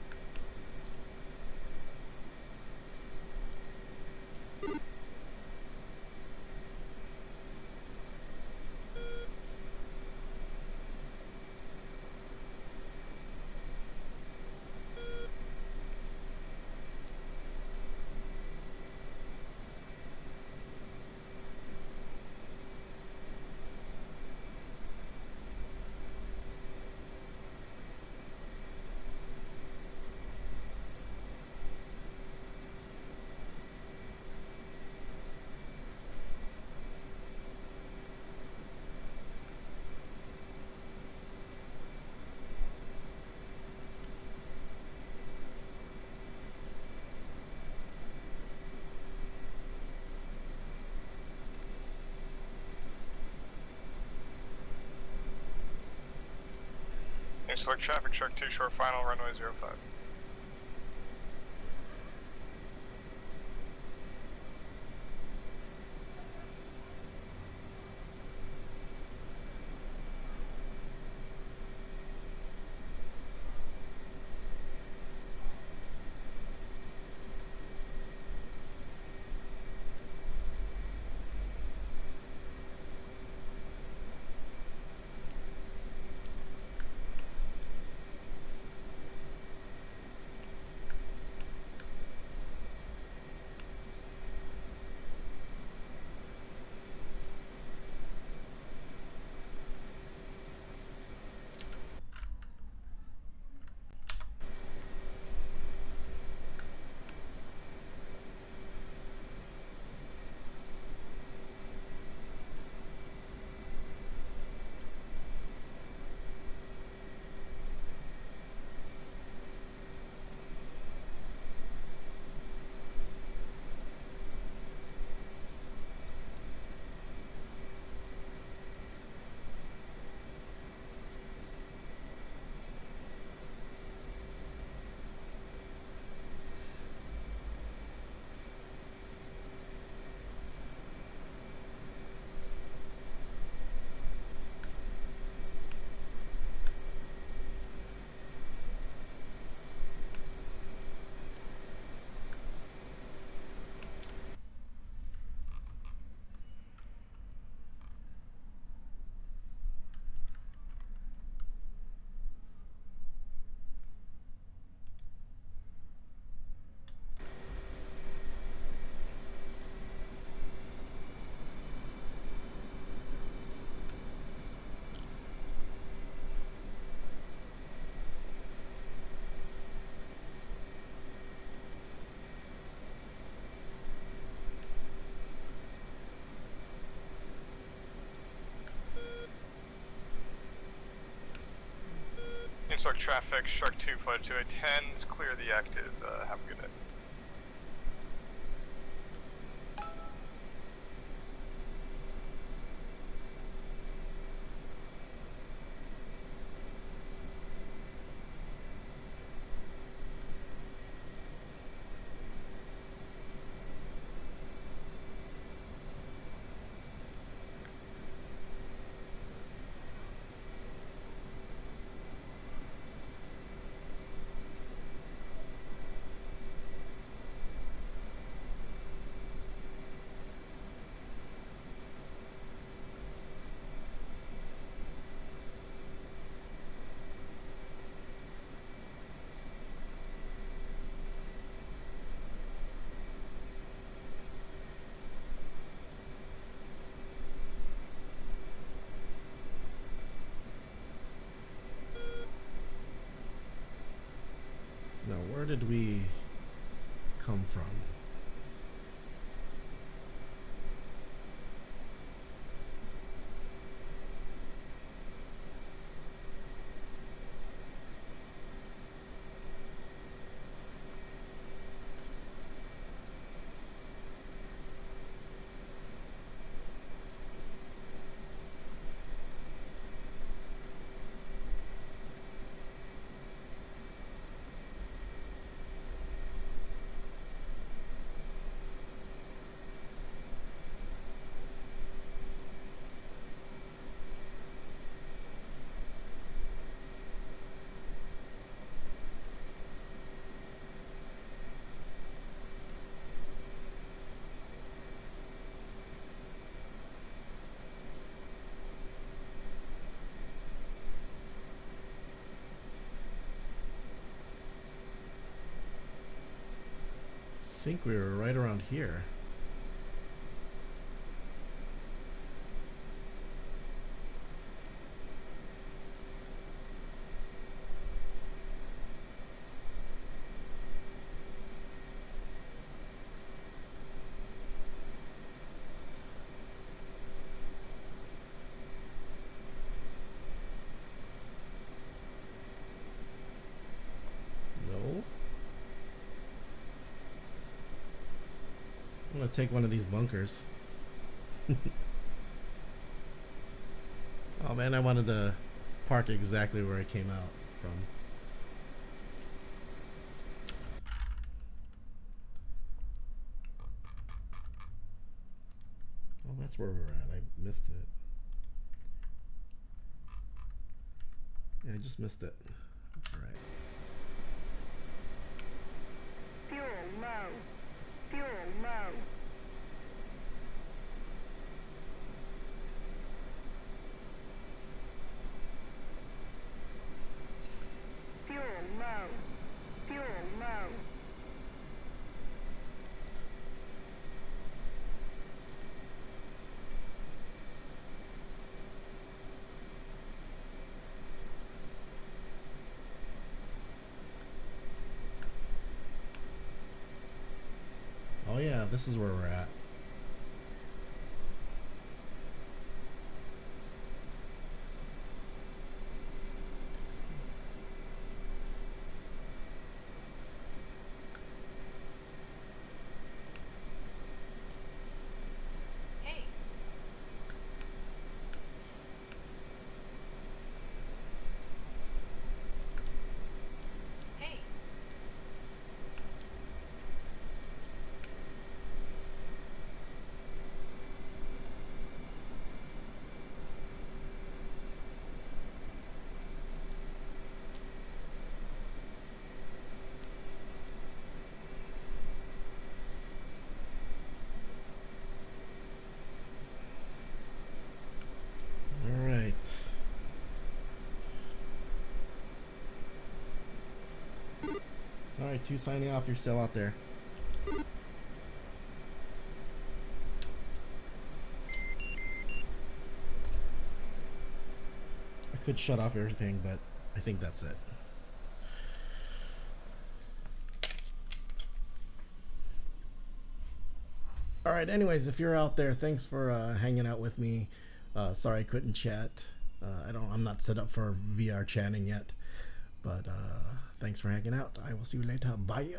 Speaker 14: Incirlik traffic, Shark 2, short final, runway 05. Incirlik traffic, Shark 2, flight 2810, clear the active, have a good day.
Speaker 10: Now, where did we come from? I think we were right around here. No. I'm gonna take one of these bunkers. Oh man, I wanted to park exactly where I came out. from. Oh, that's where we're at. I missed it. Yeah, I just missed it. That's all right.
Speaker 11: Fuel low. Fuel low. Fuel low. Fuel low.
Speaker 10: Oh yeah, this is where we're at.
Speaker 11: Hey. Hey.
Speaker 10: All right. All right, 2 signing off. You're still out there. I could shut off everything, but I think that's it. All right. Anyways, if you're out there, thanks for hanging out with me. Sorry I couldn't chat. I'm not set up for VR chatting yet, but thanks for hanging out. I will see you later. Bye.